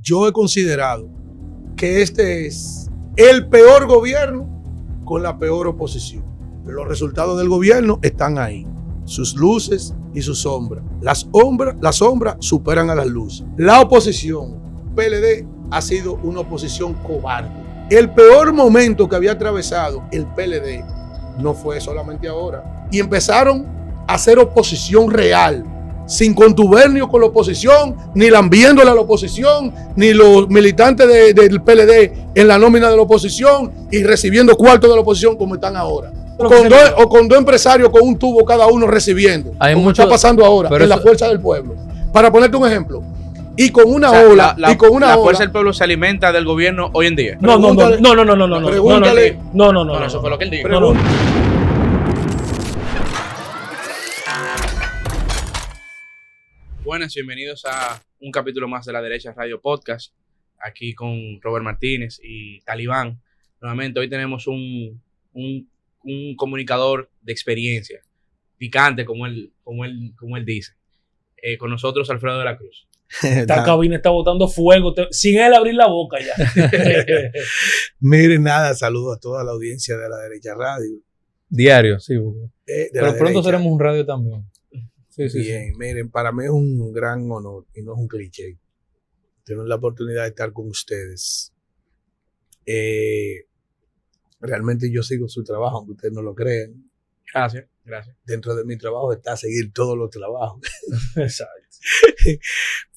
yo he considerado que este es el peor gobierno con la peor oposición. Los resultados del gobierno están ahí, sus luces y sus sombras. Las sombras superan a las luces. La oposición, PLD, ha sido una oposición cobarde. El peor momento que había atravesado el PLD no fue solamente ahora. Y empezaron a hacer oposición real, sin contubernio con la oposición, ni lambiéndole a la oposición, ni los militantes del PLD en la nómina de la oposición y recibiendo cuartos de la oposición como están ahora. Con dos empresarios con un tubo cada uno recibiendo, como está pasando ahora en la Fuerza del Pueblo. Para ponerte un ejemplo. Y con una ola, la Fuerza del Pueblo se alimenta del gobierno hoy en día. No, Pregúntale. No, eso fue lo que él dijo. Buenas, bienvenidos a un capítulo más de La Derecha Radio Podcast, aquí con Robert Martínez y Talibán. Nuevamente hoy tenemos un comunicador de experiencia, picante como él dice. Con nosotros Alfredo de la Cruz. Esta cabina está botando fuego, sin él abrir la boca ya. Miren, saludo a toda la audiencia de La Derecha Radio. Diario, sí. Pero pronto seremos un radio también. Sí. Miren, para mí es un gran honor y no es un cliché tener la oportunidad de estar con ustedes. Realmente yo sigo su trabajo, aunque ustedes no lo crean. Gracias. Dentro de mi trabajo está seguir todos los trabajos. Exacto.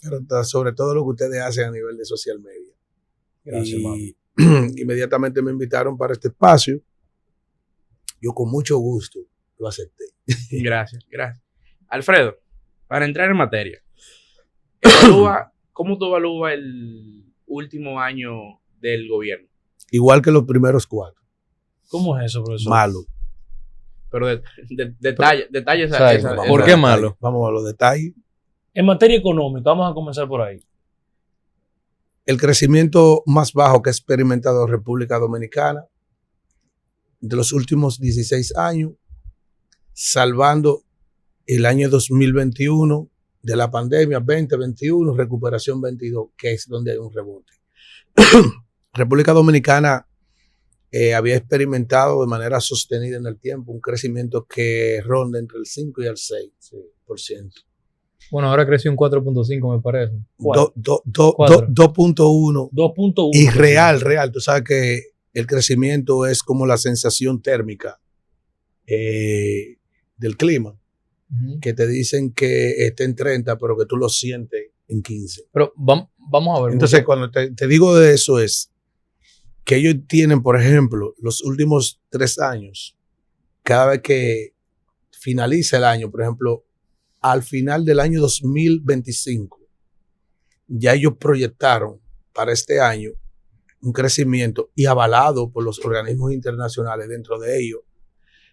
Pero sobre todo lo que ustedes hacen a nivel de social media. Gracias, y inmediatamente me invitaron para este espacio. Yo con mucho gusto lo acepté. Gracias. Alfredo, para entrar en materia, ¿cómo tú evalúas el último año del gobierno? Igual que los primeros 4. ¿Cómo es eso, profesor? Malo. Pero detalles. ¿Por qué malo? Vamos a los detalles. En materia económica, vamos a comenzar por ahí. El crecimiento más bajo que ha experimentado República Dominicana de los últimos 16 años, salvando el año 2021 de la pandemia, 2021, recuperación 22, que es donde hay un rebote. República Dominicana había experimentado de manera sostenida en el tiempo un crecimiento que ronda entre el 5 y el 6%. Bueno, ahora creció un 4.5, me parece. 2.1. Y real. Tú sabes que el crecimiento es como la sensación térmica del clima. Que te dicen que está en 30, pero que tú lo sientes en 15. Pero vamos a ver. Entonces, cuando te digo de eso es que ellos tienen, por ejemplo, los últimos 3 años, cada vez que finaliza el año, por ejemplo, al final del año 2025, ya ellos proyectaron para este año un crecimiento y avalado por los organismos internacionales, dentro de ellos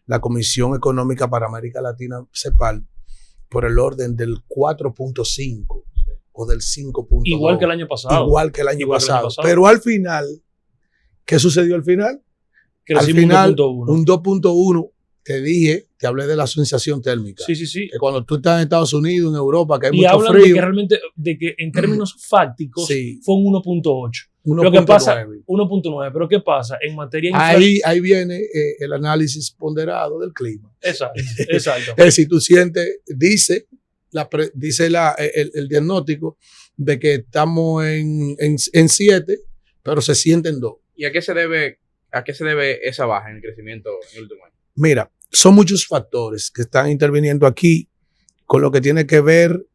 la Comisión Económica para América Latina, CEPAL, por el orden del 4.5 o del 5.2. Igual que el año pasado. Pero al final, ¿qué sucedió al final? Al final, un 2.1. Te hablé de la sensación térmica. Sí. Que cuando tú estás en Estados Unidos, en Europa, que hay y mucho hablan frío. de que en términos fácticos fue un 1.8. 1.9. Lo que pasa, 1.9, pero ¿qué pasa? En materia ahí viene el análisis ponderado del clima. Exacto. Si tú sientes, dice el diagnóstico de que estamos en 7, pero se siente en 2. ¿Y a qué se debe esa baja en el crecimiento en el último año? Mira, son muchos factores que están interviniendo aquí con lo que tiene que ver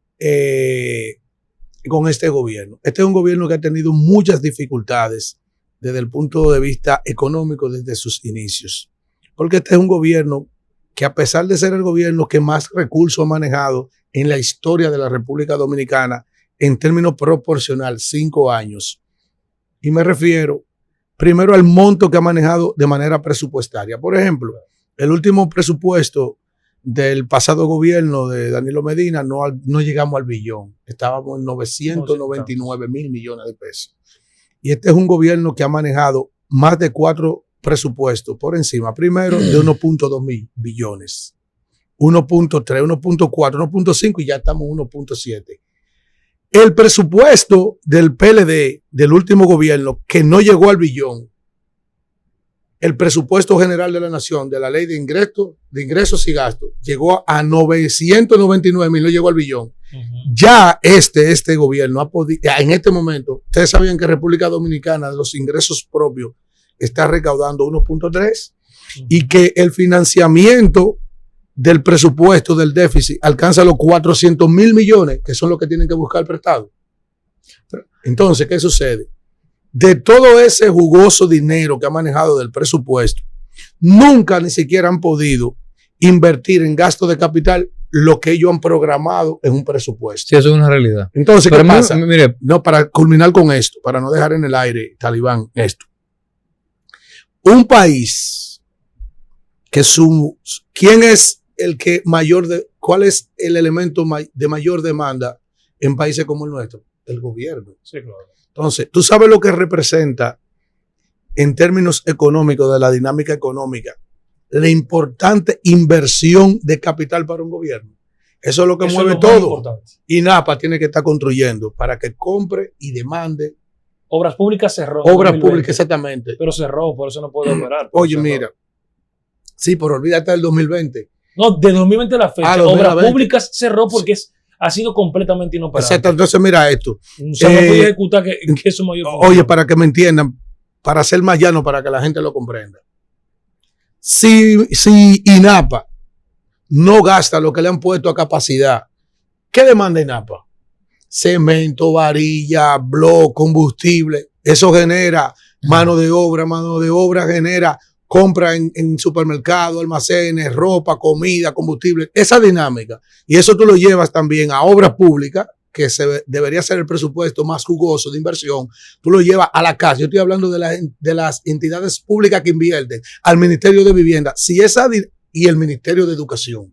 con este gobierno. Este es un gobierno que ha tenido muchas dificultades desde el punto de vista económico desde sus inicios. Porque este es un gobierno que, a pesar de ser el gobierno que más recursos ha manejado en la historia de la República Dominicana, en términos proporcional, 5 años. Y me refiero primero al monto que ha manejado de manera presupuestaria. Por ejemplo, el último presupuesto del pasado gobierno de Danilo Medina no llegamos al billón. Estábamos en 999 mil millones de pesos. Y este es un gobierno que ha manejado más de 4 presupuestos por encima. Primero, de 1.2 mil billones. 1.3, 1.4, 1.5 y ya estamos en 1.7. El presupuesto del PLD del último gobierno, que no llegó al billón, el presupuesto general de la nación, de la ley de ingresos y gastos, llegó a 999,000, no llegó al billón. Ya este gobierno ha podido, en este momento, ustedes sabían que República Dominicana de los ingresos propios está recaudando 1.3 y que el financiamiento del presupuesto del déficit alcanza los 400,000 millones, que son los que tienen que buscar prestado. Entonces, ¿qué sucede? De todo ese jugoso dinero que ha manejado del presupuesto, nunca ni siquiera han podido invertir en gasto de capital lo que ellos han programado en un presupuesto. Sí, eso es una realidad. Entonces, ¿qué pasa? Mire, no, para culminar con esto, para no dejar en el aire, Talibán, esto. Un país que ¿quién es el que cuál es el elemento de mayor demanda en países como el nuestro? El gobierno. Sí, claro. Entonces, tú sabes lo que representa en términos económicos, de la dinámica económica, la importante inversión de capital para un gobierno. Eso es lo que mueve todo. Y NAPA tiene que estar construyendo para que compre y demande. Obras públicas cerró. Obras públicas, exactamente. Pero cerró, por eso no puede operar. Oye, mira. Sí, pero olvídate del 2020. No, de 2020 a la fecha. Obras públicas cerró porque ha sido completamente inoperante. Exacto, entonces mira esto. O sea, no podía ejecutar que eso mayor. Oye, para que me entiendan, para ser más llano, para que la gente lo comprenda. Si INAPA no gasta lo que le han puesto a capacidad, ¿qué demanda INAPA? Cemento, varilla, bloc, combustible. Eso genera mano de obra genera compra en supermercados, almacenes, ropa, comida, combustible. Esa dinámica. Y eso tú lo llevas también a obras públicas, que debería ser el presupuesto más jugoso de inversión. Tú lo llevas a la casa. Yo estoy hablando de las entidades públicas que invierten, al Ministerio de Vivienda, y el Ministerio de Educación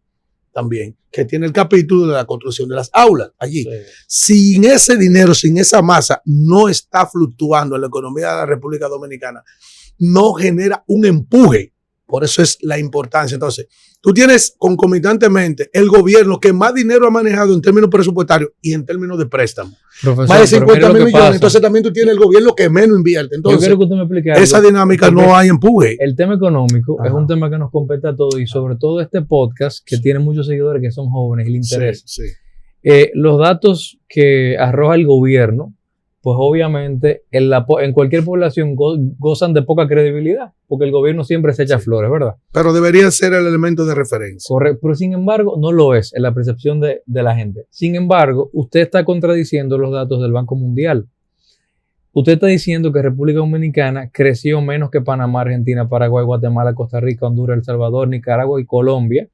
también, que tiene el capítulo de la construcción de las aulas allí. Sí. Sin ese dinero, sin esa masa, no está fluctuando en la economía de la República Dominicana. No genera un empuje. Por eso es la importancia. Entonces, tú tienes concomitantemente el gobierno que más dinero ha manejado en términos presupuestarios y en términos de préstamo. Profesor, más de 50,000 millones. Entonces, también tú tienes el gobierno que menos invierte. Entonces, yo quiero que usted me explique algo, esa dinámica no hay empuje. El tema económico es un tema que nos compete a todos y sobre todo este podcast que tiene muchos seguidores que son jóvenes y le interesa. Sí. Los datos que arroja el gobierno, pues obviamente en cualquier población gozan de poca credibilidad, porque el gobierno siempre se echa flores, ¿verdad? Pero debería ser el elemento de referencia. Correcto, pero sin embargo no lo es en la percepción de la gente. Sin embargo, usted está contradiciendo los datos del Banco Mundial. Usted está diciendo que República Dominicana creció menos que Panamá, Argentina, Paraguay, Guatemala, Costa Rica, Honduras, El Salvador, Nicaragua y Colombia,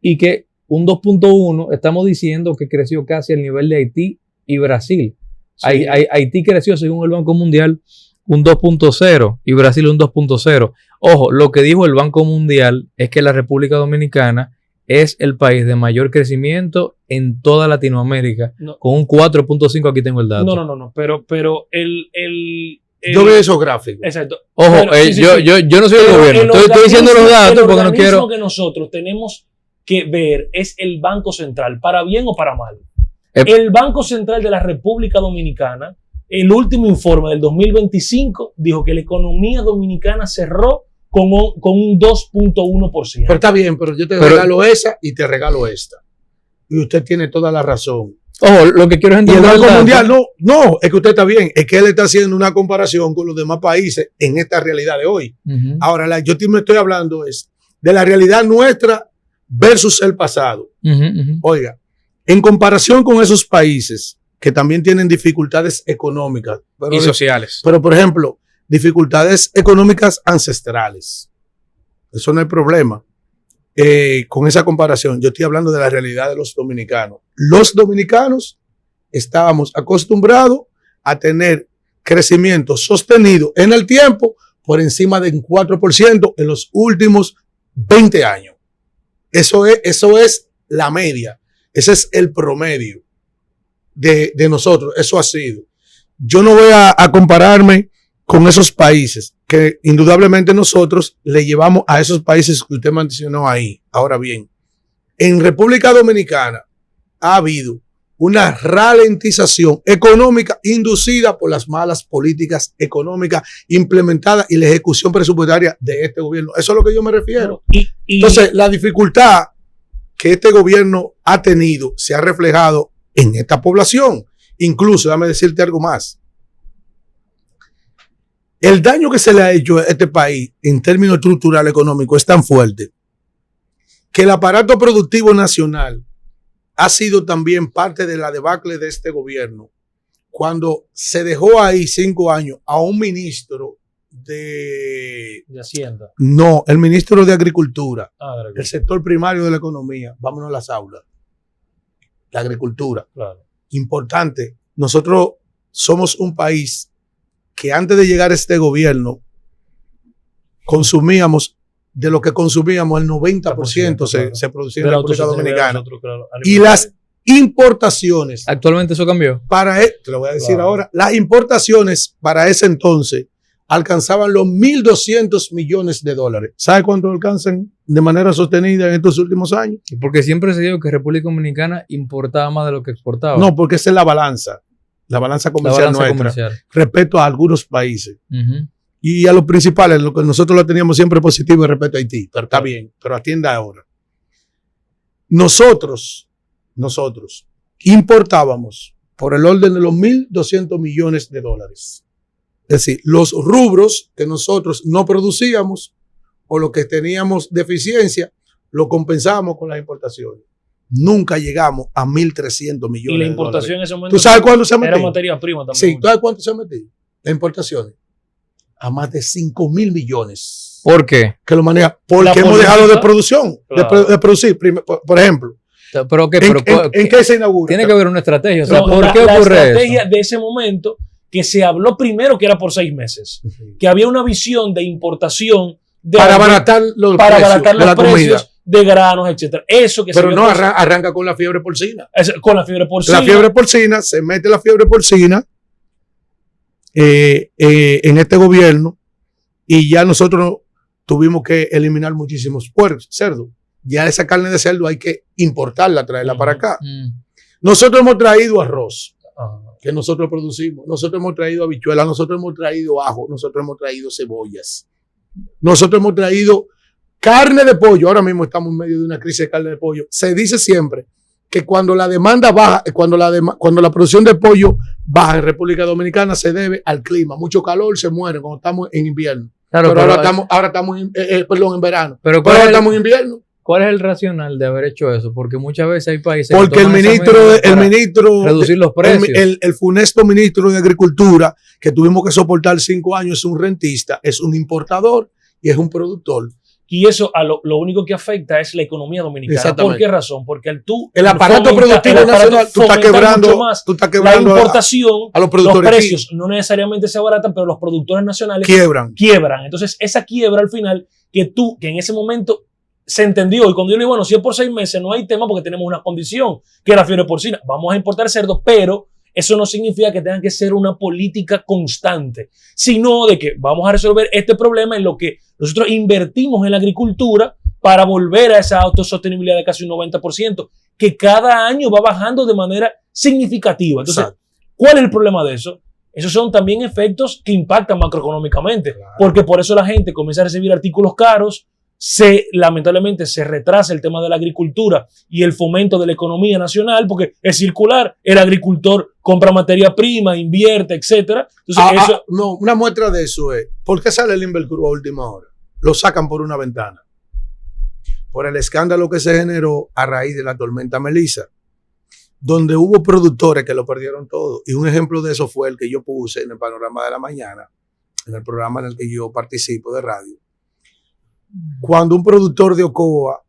y que un 2.1 estamos diciendo que creció casi al nivel de Haití y Brasil. Sí. Haití creció, según el Banco Mundial, un 2.0 y Brasil un 2.0. Ojo, lo que dijo el Banco Mundial es que la República Dominicana es el país de mayor crecimiento en toda Latinoamérica, con un 4.5, aquí tengo el dato. No, pero yo veo esos gráficos. Exacto. Ojo, yo no soy el gobierno, estoy diciendo los datos porque no quiero... Lo que nosotros tenemos que ver es el Banco Central, para bien o para mal. El Banco Central de la República Dominicana, el último informe del 2025, dijo que la economía dominicana cerró con un 2.1%. Pero está bien, pero yo te regalo esa y te regalo esta. Y usted tiene toda la razón. Ojo, lo que quiero es entender. Y el Banco Mundial, no, es que usted está bien. Es que él está haciendo una comparación con los demás países en esta realidad de hoy. Ahora, yo me estoy hablando de la realidad nuestra versus el pasado. Oiga, en comparación con esos países que también tienen dificultades económicas y sociales. Pero, por ejemplo, dificultades económicas ancestrales. Eso no hay problema. Con esa comparación, yo estoy hablando de la realidad de los dominicanos. Los dominicanos estábamos acostumbrados a tener crecimiento sostenido en el tiempo por encima del 4% en los últimos 20 años. Eso es la media. Ese es el promedio de nosotros. Eso ha sido. Yo no voy a compararme con esos países que indudablemente nosotros le llevamos a esos países que usted mencionó ahí. Ahora bien, en República Dominicana ha habido una ralentización económica inducida por las malas políticas económicas implementadas y la ejecución presupuestaria de este gobierno. Eso es a lo que yo me refiero. Entonces, la dificultad que este gobierno ha tenido se ha reflejado en esta población. Incluso, déjame decirte algo más. El daño que se le ha hecho a este país en términos estructural económico es tan fuerte que el aparato productivo nacional ha sido también parte de la debacle de este gobierno cuando se dejó ahí 5 años a un ministro de Hacienda. No, el ministro de Agricultura, de agricultura. el sector primario de la economía. Vámonos a las aulas. La agricultura. Claro. Importante. Nosotros somos un país que antes de llegar a este gobierno consumíamos, de lo que consumíamos, el 90% se producía en la República Dominicana. Nosotros, claro, y las importaciones. Actualmente eso cambió. Te lo voy a decir ahora. Las importaciones para ese entonces alcanzaban los 1.200 millones de dólares. ¿Sabe cuánto alcanzan de manera sostenida en estos últimos años? Porque siempre se dijo que República Dominicana importaba más de lo que exportaba. No, porque esa es la balanza comercial nuestra respecto a algunos países. Y a los principales, lo que nosotros lo teníamos siempre positivo respecto a Haití, pero está bien, pero atienda ahora. Nosotros importábamos por el orden de los 1.200 millones de dólares. Es decir, los rubros que nosotros no producíamos o lo que teníamos deficiencia, lo compensábamos con las importaciones. Nunca llegamos a 1.300 millones de dólares. Y la importación en ese momento. ¿Tú sabes cuándo se ha metido? Era materia prima también. Sí, ¿tú sabes cuánto se ha metido? Las importaciones. A más de 5.000 millones. ¿Por qué? Que lo maneja. Porque hemos dejado de producción, claro. de producir. Por ejemplo. ¿Pero qué? ¿En qué se inaugura? Tiene que haber una estrategia. O sea, No, ¿por qué ocurre la estrategia eso? de ese momento, que se habló primero que era por 6 meses. Que había una visión de importación para abaratar los precios de granos, etcétera. Eso que pero no arranca con la fiebre porcina. Con la fiebre porcina. La fiebre porcina, se mete la fiebre porcina en este gobierno y ya nosotros tuvimos que eliminar muchísimos cerdos. Ya esa carne de cerdo hay que importarla, traerla para acá. Nosotros hemos traído arroz, que nosotros producimos. Nosotros hemos traído habichuelas, nosotros hemos traído ajo, nosotros hemos traído cebollas. Nosotros hemos traído carne de pollo. Ahora mismo estamos en medio de una crisis de carne de pollo. Se dice siempre que cuando la demanda baja, cuando la producción de pollo baja en República Dominicana, se debe al clima. Mucho calor, se muere cuando estamos en invierno. Claro, pero ahora estamos en verano. Pero ahora estamos en invierno. ¿Cuál es el racional de haber hecho eso? Porque muchas veces hay países porque el ministro reducir los precios. El funesto ministro de Agricultura, que tuvimos que soportar 5 años, es un rentista, es un importador y es un productor. Y eso lo único que afecta es la economía dominicana. ¿Por qué razón? Porque el aparato productivo nacional, tú estás quebrando la importación, a los productores. Los precios no necesariamente se abaratan, pero los productores nacionales quiebran. Entonces, esa quiebra al final, que en ese momento se entendió, y cuando yo le digo, bueno, si es por 6 meses, no hay tema porque tenemos una condición, que es la fiebre porcina. Vamos a importar cerdos, pero eso no significa que tenga que ser una política constante, sino de que vamos a resolver este problema en lo que nosotros invertimos en la agricultura para volver a esa autosostenibilidad de casi un 90%, que cada año va bajando de manera significativa. Entonces, ¿cuál es el problema de eso? Esos son también efectos que impactan macroeconómicamente, porque por eso la gente comienza a recibir artículos caros, lamentablemente se retrasa el tema de la agricultura y el fomento de la economía nacional, porque es circular, el agricultor compra materia prima, invierte, etcétera. Entonces, no, una muestra de eso es, ¿por qué sale el Invercurva a última hora? Lo sacan por una ventana. Por el escándalo que se generó a raíz de la tormenta Melissa, donde hubo productores que lo perdieron todo. Y un ejemplo de eso fue el que yo puse en el Panorama de la Mañana, en el programa en el que yo participo de radio. Cuando un productor de Ocoa,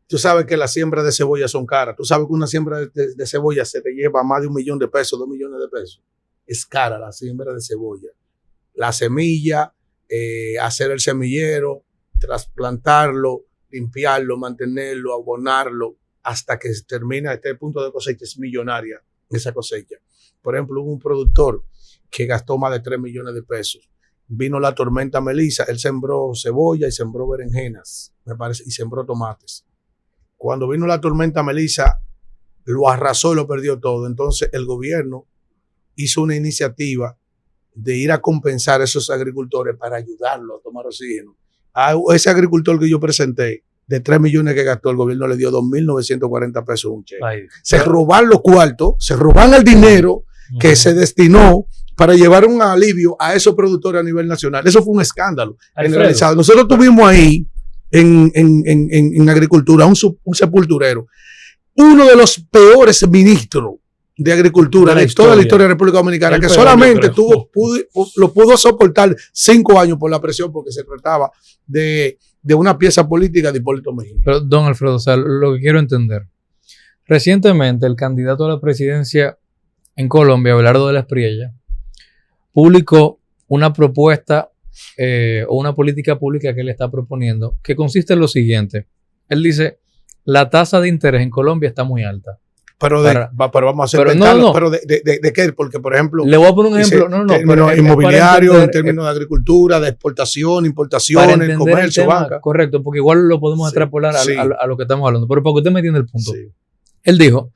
tú sabes que las siembras de cebolla son caras. Tú sabes que una siembra de cebolla se te lleva más de $1 millón, $2 millones. Es cara la siembra de cebolla. La semilla, hacer el semillero, trasplantarlo, limpiarlo, mantenerlo, abonarlo, hasta que termina este punto de cosecha. Es millonaria esa cosecha. Por ejemplo, hubo un productor que gastó más de $3 millones. Vino la tormenta Melissa, él sembró cebolla y sembró berenjenas, me parece, y sembró tomates. Cuando vino la tormenta Melissa, lo arrasó y lo perdió todo. Entonces el gobierno hizo una iniciativa de ir a compensar a esos agricultores para ayudarlos a tomar oxígeno. A ese agricultor que yo presenté, de 3 millones que gastó, el gobierno le dio 2.940 pesos un cheque. Ay, Se roban los cuartos, se roban el dinero que se destinó para llevar un alivio a esos productores a nivel nacional. Eso fue un escándalo generalizado. Nosotros tuvimos ahí en agricultura un sepulturero, uno de los peores ministros de agricultura de toda la historia de la República Dominicana, que solamente lo pudo soportar 5 años por la presión, porque se trataba de una pieza política de Hipólito Mejía. Pero, don Alfredo, o sea, lo que quiero entender. Recientemente, el candidato a la presidencia en Colombia, Abelardo de la Espriella, publicó una propuesta o una política pública que él está proponiendo, que consiste en lo siguiente. Él dice, la tasa de interés en Colombia está muy alta. Pero vamos a hacer pero de qué, porque por ejemplo le voy a poner un ejemplo, en términos inmobiliarios, en términos de agricultura, de exportación, importaciones, comercio, banca. Correcto, porque igual lo podemos extrapolar a lo que estamos hablando, pero para que usted me entienda el punto. Sí. Él dijo,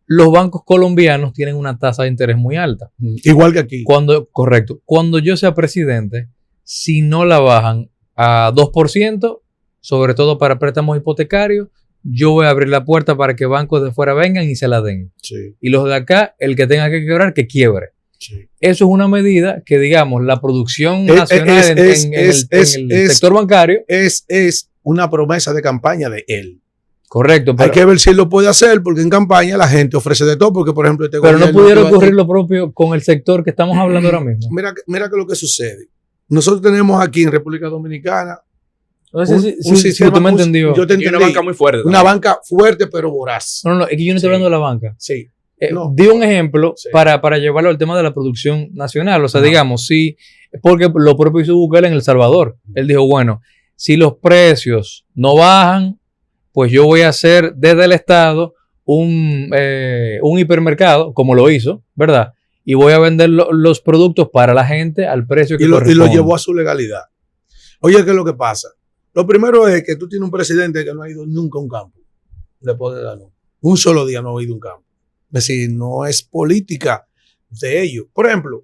los bancos colombianos tienen una tasa de interés muy alta. Igual que aquí. Cuando yo sea presidente, si no la bajan a 2%, sobre todo para préstamos hipotecarios, yo voy a abrir la puerta para que bancos de fuera vengan y se la den. Sí. Y los de acá, el que tenga que quebrar, que quiebre. Sí. Eso es una medida que, digamos, la producción nacional en el sector bancario es una promesa de campaña de él. Correcto. Hay que ver si él lo puede hacer, porque en campaña la gente ofrece de todo, porque por ejemplo pero no pudiera ocurrir lo propio con el sector que estamos hablando ahora mismo. Mira que lo que sucede. Nosotros tenemos aquí en República Dominicana un sistema, tú me entendió. Yo te entendí, una banca muy fuerte. Una banca fuerte pero voraz. No, es que yo no estoy hablando de la banca. Sí. Di un ejemplo para llevarlo al tema de la producción nacional. O sea, digamos, sí, porque lo propio hizo Bukele en El Salvador. Él dijo, bueno, si los precios no bajan, pues yo voy a hacer desde el Estado un hipermercado, como lo hizo, ¿verdad? Y voy a vender los productos para la gente al precio que corresponde. Y lo llevó a su legalidad. Oye, ¿qué es lo que pasa? Lo primero es que tú tienes un presidente que no ha ido nunca a un campo. Después de Danone. Un solo día no ha ido a un campo. Es decir, no es política de ellos. Por ejemplo,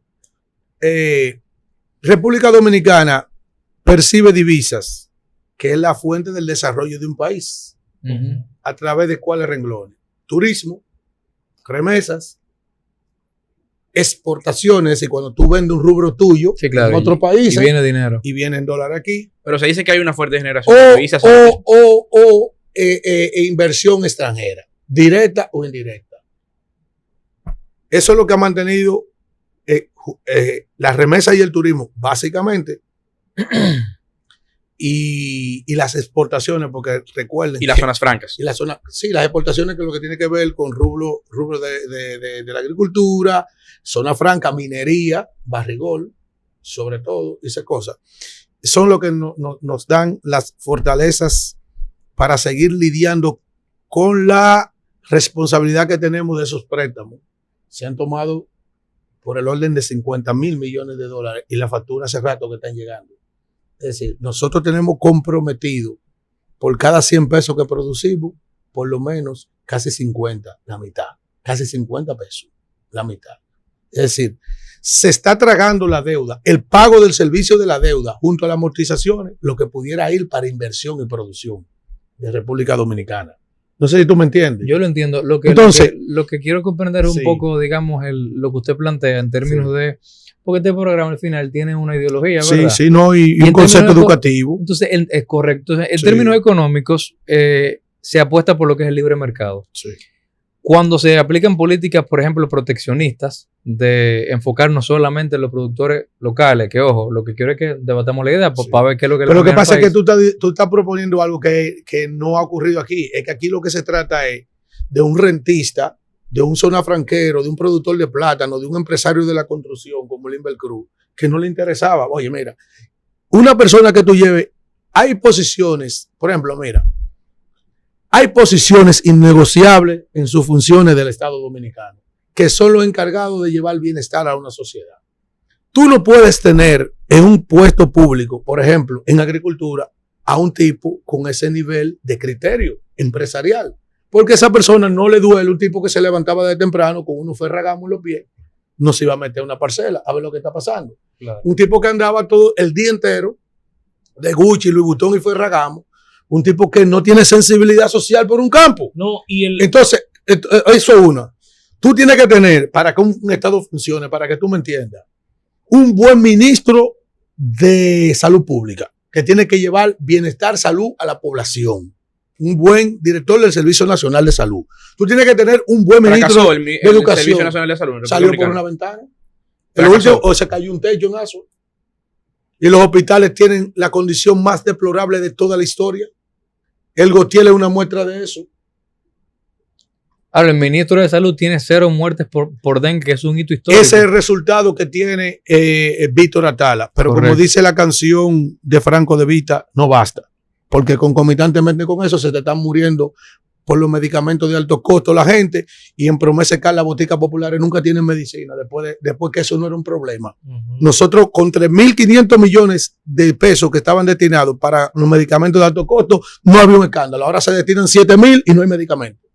República Dominicana percibe divisas, que es la fuente del desarrollo de un país. Uh-huh. ¿A través de cuáles renglones? Turismo, remesas, exportaciones, y cuando tú vendes un rubro tuyo en otro país y viene dinero y viene en dólar aquí, pero se dice que hay una fuerte generación de divisas o inversión extranjera, directa o indirecta. Eso es lo que ha mantenido las remesas y el turismo básicamente y las exportaciones, porque recuerden, y las zonas francas y las exportaciones, que es lo que tiene que ver con rubro de la agricultura, zona franca, minería, barrigol, sobre todo, y esas cosas, son lo que nos dan las fortalezas para seguir lidiando con la responsabilidad que tenemos de esos préstamos. Se han tomado por el orden de 50,000 millones de dólares y la factura hace rato que están llegando. Es decir, nosotros tenemos comprometido por cada 100 pesos que producimos, por lo menos casi 50, la mitad, casi 50 pesos, la mitad. Es decir, se está tragando la deuda, el pago del servicio de la deuda junto a las amortizaciones, lo que pudiera ir para inversión y producción de República Dominicana. No sé si tú me entiendes. Yo lo entiendo. Lo que quiero comprender es un poco, digamos, lo que usted plantea en términos de... Porque este programa al final tiene una ideología, ¿verdad? Sí, no, y un concepto educativo. Entonces, es correcto. Entonces, en términos económicos, se apuesta por lo que es el libre mercado. Sí. Cuando se aplican políticas, por ejemplo, proteccionistas, de enfocarnos solamente en los productores locales, que ojo, lo que quiero es que debatamos la idea para ver qué es lo que... Pero lo que pasa es que tú estás proponiendo algo que no ha ocurrido aquí. Es que aquí lo que se trata es de un rentista, de un zona franquero, de un productor de plátano, de un empresario de la construcción como Limber Cruz, que no le interesaba. Oye, mira, una persona que tú lleves, hay posiciones, por ejemplo, mira, hay posiciones innegociables en sus funciones del Estado Dominicano, que son los encargados de llevar bienestar a una sociedad. Tú no puedes tener en un puesto público, por ejemplo, en agricultura, a un tipo con ese nivel de criterio empresarial, Porque a esa persona no le duele un tipo que se levantaba de temprano con unos ferragamos en los pies, no se iba a meter a una parcela a ver lo que está pasando. Claro. Un tipo que andaba todo el día entero de Gucci, Louis Vuitton y ferragamo, un tipo que no tiene sensibilidad social por un campo. No, y Entonces, eso es una. Tú tienes que tener, para que un Estado funcione, para que tú me entiendas, un buen ministro de salud pública que tiene que llevar bienestar, salud a la población. Un buen director del Servicio Nacional de Salud. Tú tienes que tener un buen ministro de Educación. El Servicio Nacional de Salud. Salió por una ventana. El último, o se cayó un techo en Azua. Y los hospitales tienen la condición más deplorable de toda la historia. El Gotiel es una muestra de eso. Ahora, el ministro de Salud tiene 0 muertes por dengue, que es un hito histórico. Ese es el resultado que tiene Víctor Atala. Pero Correcto. como dice la canción de Franco de Vita, no basta. Porque concomitantemente con eso se te están muriendo por los medicamentos de alto costo la gente, y en Promesa Cal las boticas populares nunca tienen medicina después que eso no era un problema. Nosotros con 3.500 millones de pesos que estaban destinados para los medicamentos de alto costo no había un escándalo. Ahora se destinan 7.000 y no hay medicamentos.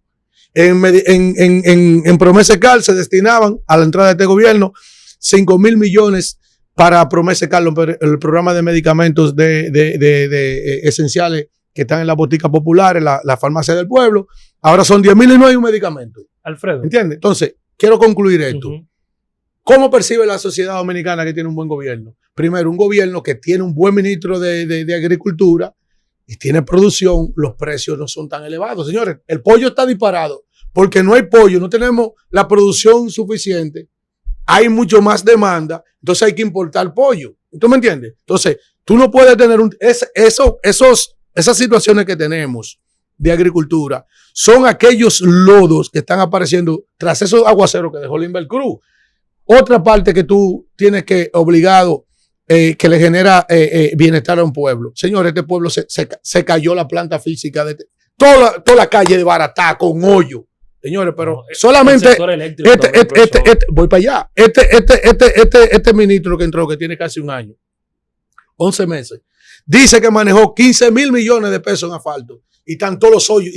En Promesa Cal se destinaban a la entrada de este gobierno 5.000 millones para Promesa Cal, el programa de medicamentos de esenciales que están en las boticas populares, la farmacia del pueblo. Ahora son 10.000 y no hay un medicamento. Alfredo. ¿Entiendes? Entonces, quiero concluir esto. ¿Cómo percibe la sociedad dominicana que tiene un buen gobierno? Primero, un gobierno que tiene un buen ministro de Agricultura y tiene producción, los precios no son tan elevados. Señores, el pollo está disparado porque no hay pollo, no tenemos la producción suficiente, hay mucho más demanda, entonces hay que importar pollo. ¿Tú me entiendes? Entonces, tú no puedes tener esas situaciones que tenemos de agricultura, son aquellos lodos que están apareciendo tras esos aguaceros que dejó Limber Cruz. Otra parte que tú tienes que obligado que le genera bienestar a un pueblo. Señores, este pueblo se cayó la planta física de toda la calle de Baratá con hoyo. Señores, pero no, solamente voy para allá. Este ministro que entró, que tiene casi un año, 11 meses, dice que manejó 15.000 millones de pesos en asfalto y están todos los hoyos.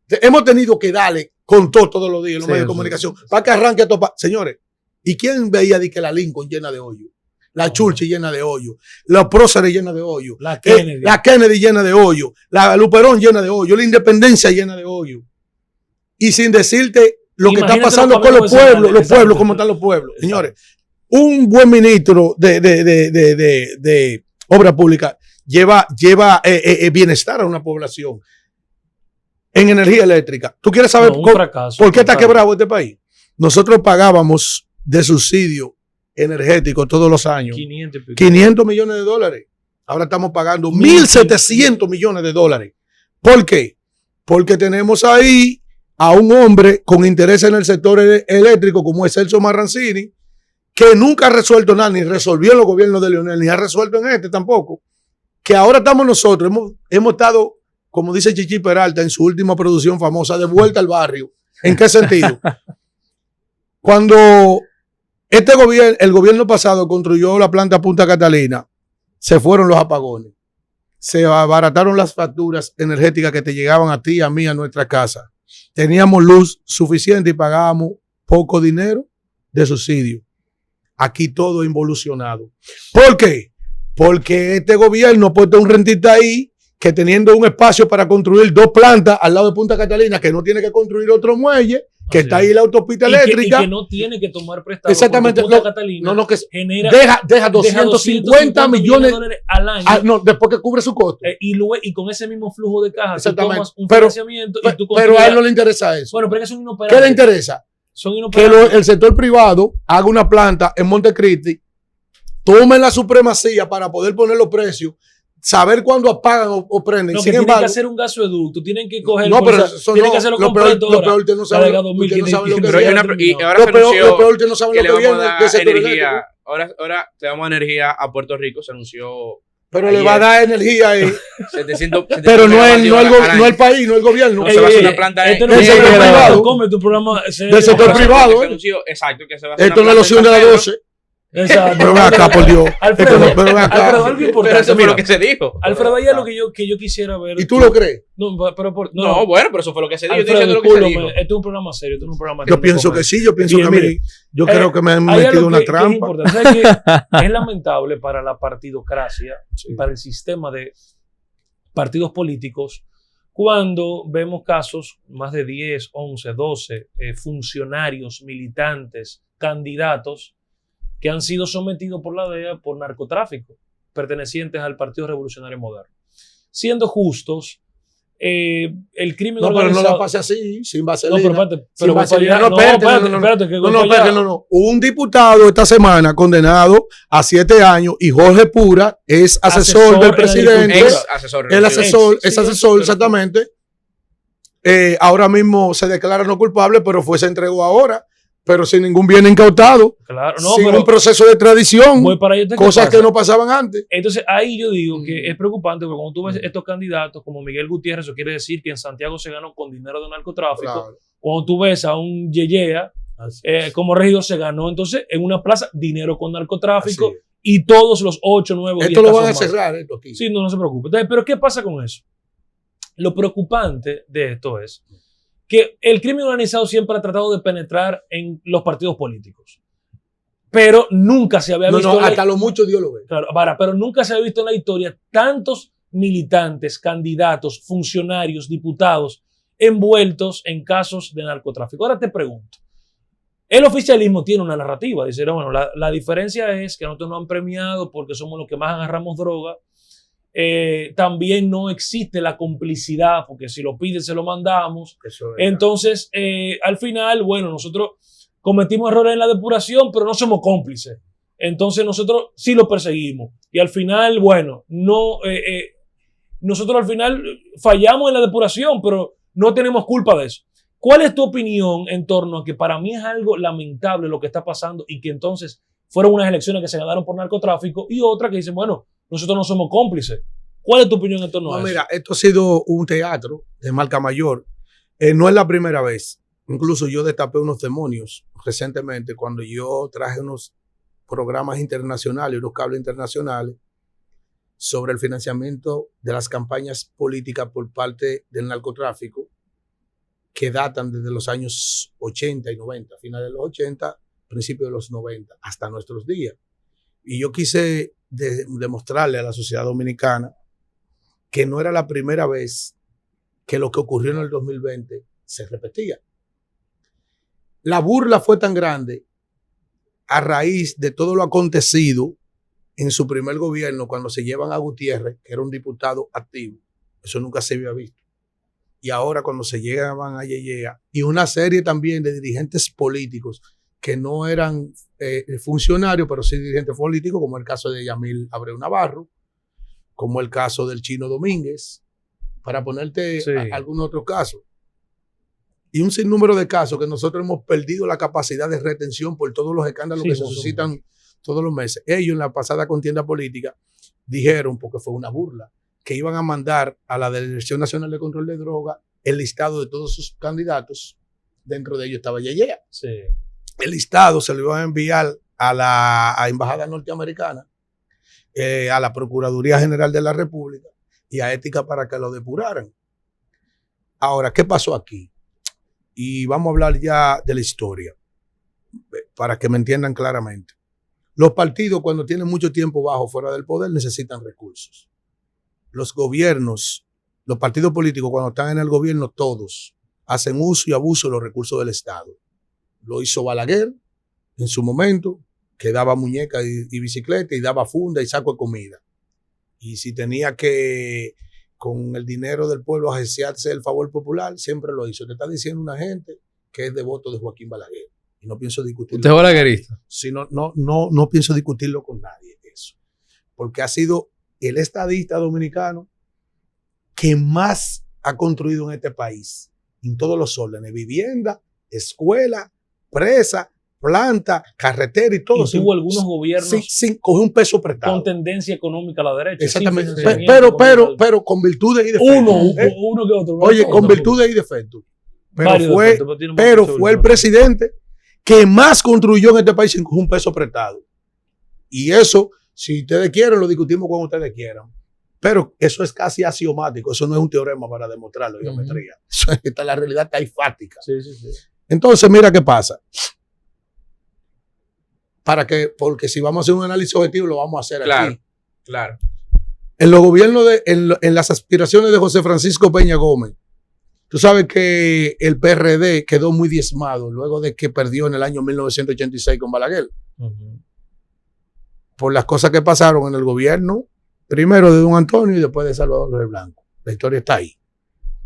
Hemos tenido que darle con todos los días en los medios de comunicación para que arranque a topar. Señores, ¿y quién veía de que la Lincoln llena de hoyo? La Churchill llena de hoyo, la Próceres llena de hoyo, la Kennedy llena de hoyo, la Luperón llena de hoyo, la Independencia llena de hoyo. Y sin decirte lo que está pasando con los pueblos, cómo están los pueblos. Exacto. Señores, un buen ministro de obra pública lleva bienestar a una población en energía eléctrica. ¿Tú quieres saber por qué está quebrado este país? Nosotros pagábamos de subsidio energético todos los años 500 millones de dólares. Ahora estamos pagando 1.700 millones de dólares. ¿Por qué? Porque tenemos ahí a un hombre con interés en el sector eléctrico como es Celso Marrancini, que nunca ha resuelto nada, ni resolvió en los gobiernos de Leonel, ni ha resuelto en este tampoco. Que ahora estamos nosotros, hemos estado, como dice Chichi Peralta en su última producción famosa, de vuelta al barrio. ¿En qué sentido? Cuando el gobierno pasado construyó la planta Punta Catalina, se fueron los apagones. Se abarataron las facturas energéticas que te llegaban a ti, a mí, a nuestra casa. Teníamos luz suficiente y pagábamos poco dinero de subsidio. Aquí todo involucionado. ¿Por qué? Porque este gobierno ha puesto un rentista ahí que teniendo un espacio para construir 2 plantas al lado de Punta Catalina, que no tiene que construir otro muelle, que está ahí la autopista eléctrica. Y que no tiene que tomar prestado. Exactamente. Punta Catalina que genera, deja 250 millones al año. Después que cubre su costo. Y con ese mismo flujo de caja, tú tomas un pero financiamiento. Pero a él no le interesa eso. Bueno, pero es que son inoperantes. ¿Qué le interesa? Son inoperantes. Que el sector privado haga una planta en Montecristi, tomen la supremacía para poder poner los precios, saber cuándo apagan o prenden. No, que tienen que hacer un gasoducto, tienen que coger. No, pero eso tienen que hacerlo completo. Lo peor, usted no sabe lo que viene. Y ahora se anunció lo peor, usted no sabe que lo que viene. le vamos a dar energía. Ahora le damos energía a Puerto Rico, se anunció. Pero le va a dar energía ahí. 700 pero no el país, no el gobierno. No se va a hacer una planta del sector privado. Come tu programa del sector privado. Exacto, que se va a hacer. Esto no es la opción de la 12. Exacto. Pero ven acá, por Dios. Alfredo, Pero ven acá. Alfredo, algo importante. Pero eso fue Mira, lo que se dijo. Alfredo, ahí es lo que yo quisiera ver. ¿Y tú lo crees? No, pero No, bueno, pero eso fue lo que se dijo. Yo estoy Alfredo, diciendo lo que se dijo. discúlpame, esto es un programa serio, esto no es un programa Yo pienso que sí, yo pienso Bien, que mire, yo creo que me han hay metido algo una que es trampa. importante. ¿Sabes qué? Es lamentable para la partidocracia, para el sistema de partidos políticos, cuando vemos casos, más de 10, 11, 12 funcionarios, militantes, candidatos que han sido sometidos por la DEA por narcotráfico, pertenecientes al Partido Revolucionario Moderno. Siendo justos, el crimen No, pero organizado... no la pase así, sin vaselina. No, pero espérate, Sin vaselina. no, espérate, que voy para allá. no. Un diputado esta semana condenado a 7 años y Jorge Pura es asesor del presidente. Ex asesor. El asesor, Sí, es asesor, exactamente. Ahora mismo se declara no culpable, pero se entregó ahora, pero sin ningún bien incautado, Claro, no, sin pero un proceso de tradición, voy para allá. cosas que no pasaban antes. Entonces, ahí yo digo que es preocupante porque cuando tú ves estos candidatos como Miguel Gutiérrez, eso quiere decir que en Santiago se ganó con dinero de narcotráfico. Claro. Cuando tú ves a un Yeyea como regidor, se ganó entonces en una plaza dinero con narcotráfico Así es. y todos los 8, 9, 10 Esto lo van a casos más. cerrar, esto aquí. Sí, no se preocupe. Entonces, pero ¿qué pasa con eso? Lo preocupante de esto es que el crimen organizado siempre ha tratado de penetrar en los partidos políticos. Pero nunca se había visto... hasta lo mucho Dios lo ve. Claro, pero nunca se había visto en la historia tantos militantes, candidatos, funcionarios, diputados envueltos en casos de narcotráfico. Ahora te pregunto, el oficialismo tiene una narrativa, dice, bueno, la diferencia es que nosotros nos han premiado porque somos los que más agarramos droga. También no existe la complicidad, porque si lo piden se lo mandamos. Entonces, al final, bueno, nosotros cometimos errores en la depuración, pero no somos cómplices. Entonces nosotros sí lo perseguimos. Y al final, bueno, nosotros al final fallamos en la depuración, pero no tenemos culpa de eso. ¿Cuál es tu opinión en torno a que para mí es algo lamentable lo que está pasando y que entonces fueron unas elecciones que se ganaron por narcotráfico y otra que dicen, bueno, nosotros no somos cómplices? ¿Cuál es tu opinión en torno a eso? Mira, esto ha sido un teatro de marca mayor. No es la primera vez. Incluso yo destapé unos demonios recientemente cuando yo traje unos programas internacionales, unos cables internacionales sobre el financiamiento de las campañas políticas por parte del narcotráfico que datan desde los años 80 y 90, finales de los 80, principios de los 90, hasta nuestros días. Y yo quise demostrarle a la sociedad dominicana que no era la primera vez que lo que ocurrió en el 2020 se repetía. La burla fue tan grande a raíz de todo lo acontecido en su primer gobierno cuando se llevan a Gutiérrez, que era un diputado activo. Eso nunca se había visto. Y ahora cuando se llegan a Yeyea y una serie también de dirigentes políticos que no eran funcionarios, pero sí dirigentes políticos, como el caso de Yamil Abreu Navarro, como el caso del Chino Domínguez, para ponerte algún otro caso. Y un sinnúmero de casos que nosotros hemos perdido la capacidad de retención por todos los escándalos que se suscitan todos los meses. Ellos en la pasada contienda política dijeron, porque fue una burla, que iban a mandar a la Dirección Nacional de Control de Droga el listado de todos sus candidatos. Dentro de ellos estaba Yeyea. Sí. El listado se lo iban a enviar a la Embajada Norteamericana, a la Procuraduría General de la República y a Ética para que lo depuraran. Ahora, ¿qué pasó aquí? Y vamos a hablar ya de la historia, para que me entiendan claramente. Los partidos, cuando tienen mucho tiempo bajo fuera del poder, necesitan recursos. Los gobiernos, los partidos políticos, cuando están en el gobierno, todos hacen uso y abuso de los recursos del Estado. Lo hizo Balaguer en su momento, que daba muñeca y bicicleta y daba funda y saco de comida. Y si tenía que, con el dinero del pueblo, agenciarse el favor popular, siempre lo hizo. Te está diciendo una gente que es devoto de Joaquín Balaguer. Y no pienso discutirlo. ¿Usted es balaguerista? Sí, no pienso discutirlo con nadie, eso. Porque ha sido el estadista dominicano que más ha construido en este país, en todos los órdenes: vivienda, escuela, presa, planta, carretera y todo. Y tuvo algunos gobiernos sin coger un peso prestado. con tendencia económica a la derecha. Exactamente. Sí, pero con virtudes y defectos. Uno que otro. Oye, con virtudes y defectos. Pero fue el presidente presidente que más construyó en este país sin coger un peso prestado. Y eso, si ustedes quieren, lo discutimos cuando ustedes quieran. Pero eso es casi axiomático, eso no es un teorema para demostrarlo, geometría. Esta es la realidad, está ahí fáctica. Sí, sí, sí. Entonces, mira qué pasa. Porque si vamos a hacer un análisis objetivo, lo vamos a hacer aquí. Claro. En los gobiernos, en las aspiraciones de José Francisco Peña Gómez, tú sabes que el PRD quedó muy diezmado luego de que perdió en el año 1986 con Balaguer. Por las cosas que pasaron en el gobierno, primero de Don Antonio y después de Salvador Rey Blanco. La historia está ahí.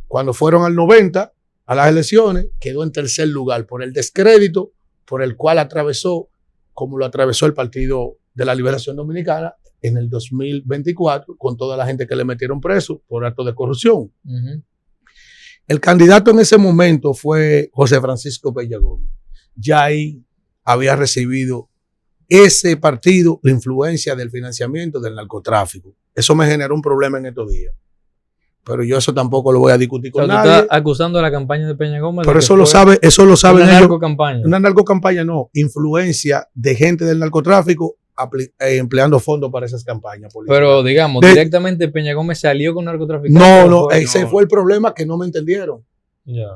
Cuando fueron al 90, a las elecciones, quedó en tercer lugar por el descrédito por el cual atravesó, como lo atravesó el Partido de la Liberación Dominicana en el 2024, con toda la gente que le metieron preso por actos de corrupción. El candidato en ese momento fue José Francisco Peña Gómez. Ya ahí había recibido ese partido la influencia del financiamiento del narcotráfico. Eso me generó un problema en estos días. Pero yo eso tampoco lo voy a discutir con nadie. Estás acusando a la campaña de Peña Gómez. Pero eso lo saben una ellos. narcocampaña. Una narcocampaña no. Influencia de gente del narcotráfico empleando fondos para esas campañas políticas. Pero digamos, directamente Peña Gómez salió con narcotraficantes. No, ese fue el problema que no me entendieron. Ya.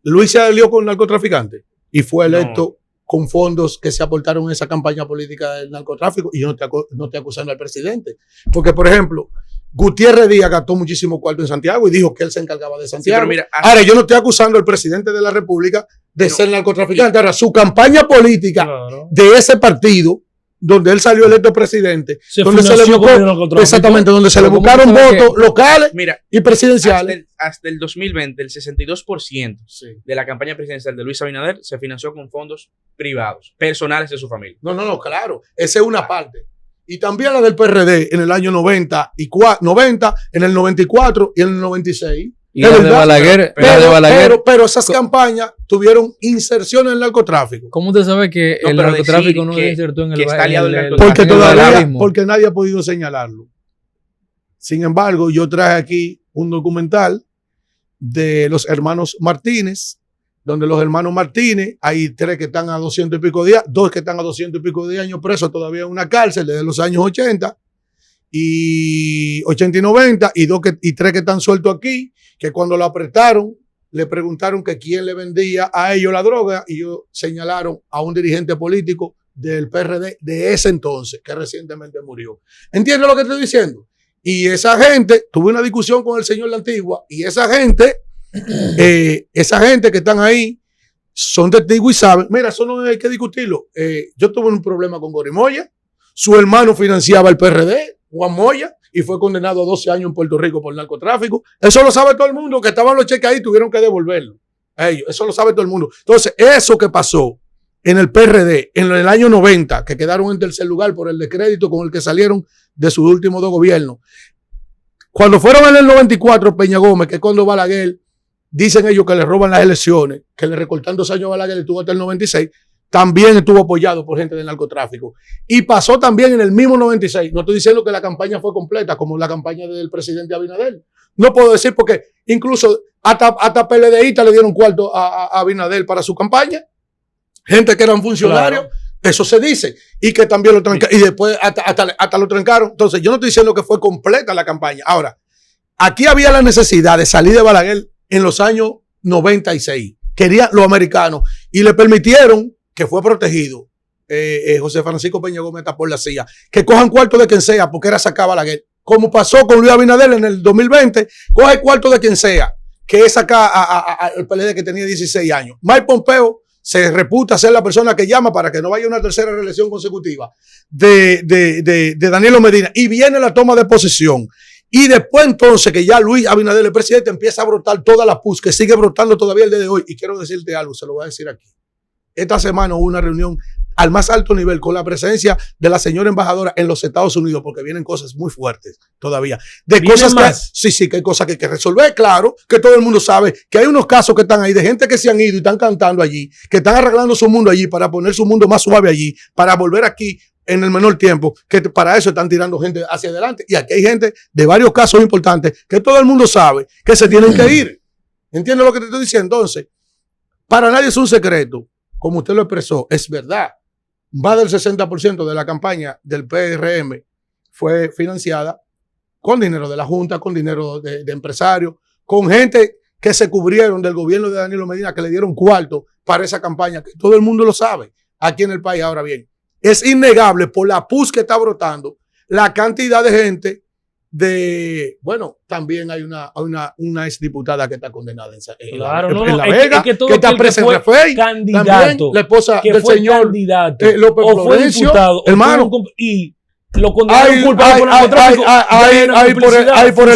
Luis se alió con narcotraficantes y fue electo con fondos que se aportaron en esa campaña política del narcotráfico, y yo no estoy acusando al presidente. Porque, por ejemplo, Gutiérrez Díaz gastó muchísimo cuarto en Santiago y dijo que él se encargaba de Santiago. Sí, pero mira, ahora, yo no estoy acusando al presidente de la República de ser narcotraficante. Ahora, su campaña política de ese partido, donde él salió electo presidente, donde se le buscó, exactamente, donde se le buscaron votos locales y presidenciales. Hasta el 2020, el 62% de la campaña presidencial de Luis Abinader se financió con fondos privados, personales de su familia. No, claro. Esa es una parte. Y también la del PRD en el año 90, en el 94 y en el 96. Y la de Balaguer. Pero esas campañas tuvieron inserción en el narcotráfico. ¿Cómo usted sabe que el narcotráfico no se insertó en el narcotráfico? Porque nadie ha podido señalarlo. Sin embargo, yo traje aquí un documental de los hermanos Martínez, donde los hermanos Martínez, hay 3 que están a 200 y pico días, 2 que están a 200 y pico de años presos todavía en una cárcel desde los años 80 y 80 y 90, y 3 que están sueltos aquí, que cuando lo apretaron, le preguntaron que quién le vendía a ellos la droga, y ellos señalaron a un dirigente político del PRD de ese entonces, que recientemente murió. ¿Entiendes lo que estoy diciendo? Y esa gente, tuve una discusión con el señor de la Antigua, y esa gente que están ahí son testigos y saben. Mira, eso no hay que discutirlo. Yo tuve un problema con Gorimoya, su hermano financiaba el PRD, Juan Moya, y fue condenado a 12 años en Puerto Rico por narcotráfico. Eso lo sabe todo el mundo, que estaban los cheques ahí, tuvieron que devolverlo a ellos. Eso lo sabe todo el mundo. Entonces, eso que pasó en el PRD en el año 90, que quedaron en tercer lugar por el descrédito con el que salieron de sus últimos 2 gobiernos. Cuando fueron en el 94, Peña Gómez, que es cuando Balaguer, dicen ellos que le roban las elecciones, que le recortan 2 años a Balaguer, estuvo hasta el 96, también estuvo apoyado por gente del narcotráfico. Y pasó también en el mismo 96. No estoy diciendo que la campaña fue completa, como la campaña del presidente Abinader. No puedo decir porque incluso hasta PLDistas le dieron cuarto a Abinader para su campaña. Gente que eran funcionarios. Claro. Eso se dice. Y que también lo trancaron. Y después hasta lo trancaron. Entonces, yo no estoy diciendo que fue completa la campaña. Ahora, aquí había la necesidad de salir de Balaguer en los años 96. Querían los americanos. Y le permitieron, que fue protegido, José Francisco Peña Gómez está por la CIA, que cojan cuarto de quien sea, porque era sacar a Balaguer. Como pasó con Luis Abinader en el 2020, coge cuarto de quien sea, que es sacar al PLD que tenía 16 años. Mike Pompeo se reputa ser la persona que llama para que no vaya a una tercera reelección consecutiva de Danilo Medina. Y viene la toma de posesión. Y después entonces que ya Luis Abinader, el presidente, empieza a brotar toda la pus, que sigue brotando todavía el día de hoy. Y quiero decirte algo, se lo voy a decir aquí. Esta semana hubo una reunión al más alto nivel con la presencia de la señora embajadora en los Estados Unidos, porque vienen cosas muy fuertes todavía. De cosas que hay cosas que hay que resolver. Claro, que todo el mundo sabe que hay unos casos que están ahí de gente que se han ido y están cantando allí, que están arreglando su mundo allí para poner su mundo más suave allí, para volver aquí en el menor tiempo, que para eso están tirando gente hacia adelante. Y aquí hay gente de varios casos importantes que todo el mundo sabe que se tienen que ir. ¿Entiendes lo que te estoy diciendo? Entonces, para nadie es un secreto. Como usted lo expresó, es verdad. más del 60% de la campaña del PRM fue financiada con dinero de la Junta, con dinero de empresarios, con gente que se cubrieron del gobierno de Danilo Medina, que le dieron cuarto para esa campaña, que todo el mundo lo sabe aquí en el país. Ahora bien, es innegable por la pus que está brotando la cantidad de gente bueno, también hay una exdiputada que está condenada en La Vega, que está presa en Rafael, también la esposa del señor López Florencio, hermano, y lo condenaron culpable por narcotráfico. Hay por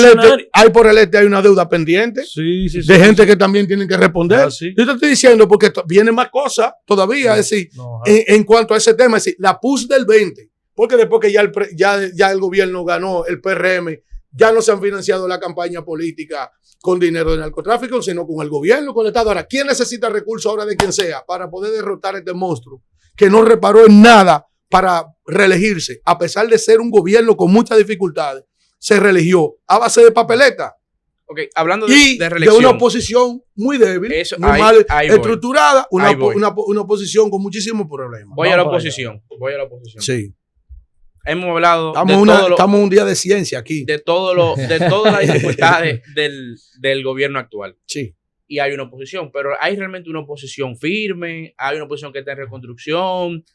el este hay una deuda pendiente de gente que también tienen que responder. Yo te estoy diciendo porque vienen más cosas todavía, es decir, en cuanto a ese tema, es decir, la PUS del 20, porque después que ya el gobierno ganó el PRM, ya no se han financiado la campaña política con dinero de narcotráfico, sino con el gobierno, con el Estado. Ahora, ¿quién necesita recursos ahora de quien sea para poder derrotar a este monstruo que no reparó en nada para reelegirse? A pesar de ser un gobierno con muchas dificultades, se reeligió a base de papeleta. Ok, hablando de reelección. De una oposición muy débil, muy mal estructurada, una oposición con muchísimos problemas. Voy a la oposición. Sí. Hemos hablado estamos un día de ciencia aquí. De todas las dificultades del gobierno actual. Sí. Y hay una oposición, pero hay realmente una oposición firme, hay una oposición que está en reconstrucción,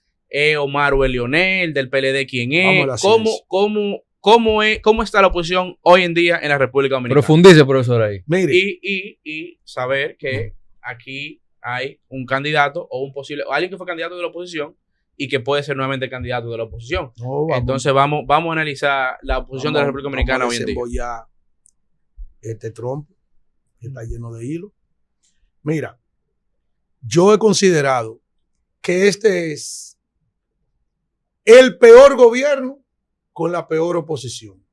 Omar o Leonel, del PLD, ¿quién es? ¿Cómo está la oposición hoy en día en la República Dominicana? Profundice, profesor, ahí. Mire. Y saber que aquí hay un candidato o alguien que fue candidato de la oposición y que puede ser nuevamente candidato de la oposición. Entonces vamos a analizar la oposición de la República Dominicana hoy en día. Voy a este trompo que está lleno de hilo. Mira, yo he considerado que este es el peor gobierno con la peor oposición.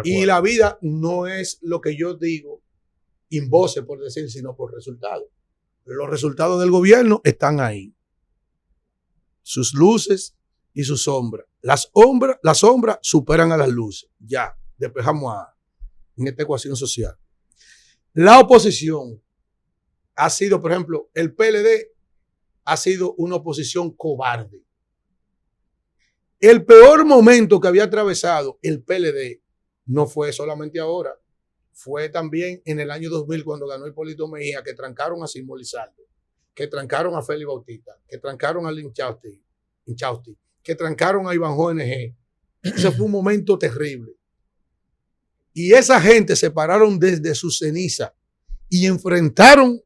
Y la vida no es lo que yo digo in voce, por decir, sino por resultados. Los resultados del gobierno están ahí. Sus luces y sus sombras. Las sombras superan a las luces. Ya, despejamos en esta ecuación social. La oposición ha sido, por ejemplo, el PLD ha sido una oposición cobarde. El peor momento que había atravesado el PLD no fue solamente ahora, fue también en el año 2000 cuando ganó Hipólito Mejía, que trancaron a Simón Lizardo, que trancaron a Félix Bautista, que trancaron a Inchausti, que trancaron a Iván ONG. Ese fue un momento terrible. Y esa gente se pararon desde su ceniza y enfrentaron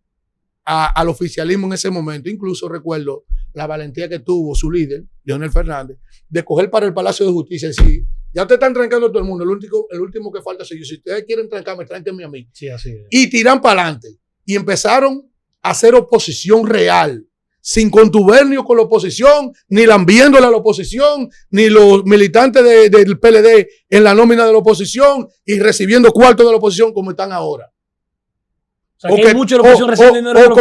al oficialismo en ese momento. Incluso recuerdo la valentía que tuvo su líder, Leonel Fernández, de coger para el Palacio de Justicia y decir, ya ustedes están trancando a todo el mundo, el último que falta soy yo. Si ustedes quieren trancarme, tránquenme a mí. Sí, así es. Y tiran para adelante. Y empezaron a hacer oposición real, sin contubernio con la oposición, ni lambiéndole a la oposición, ni los militantes del PLD en la nómina de la oposición y recibiendo cuartos de la oposición como están ahora. O sea, que hay mucha oposición recibiendo dinero.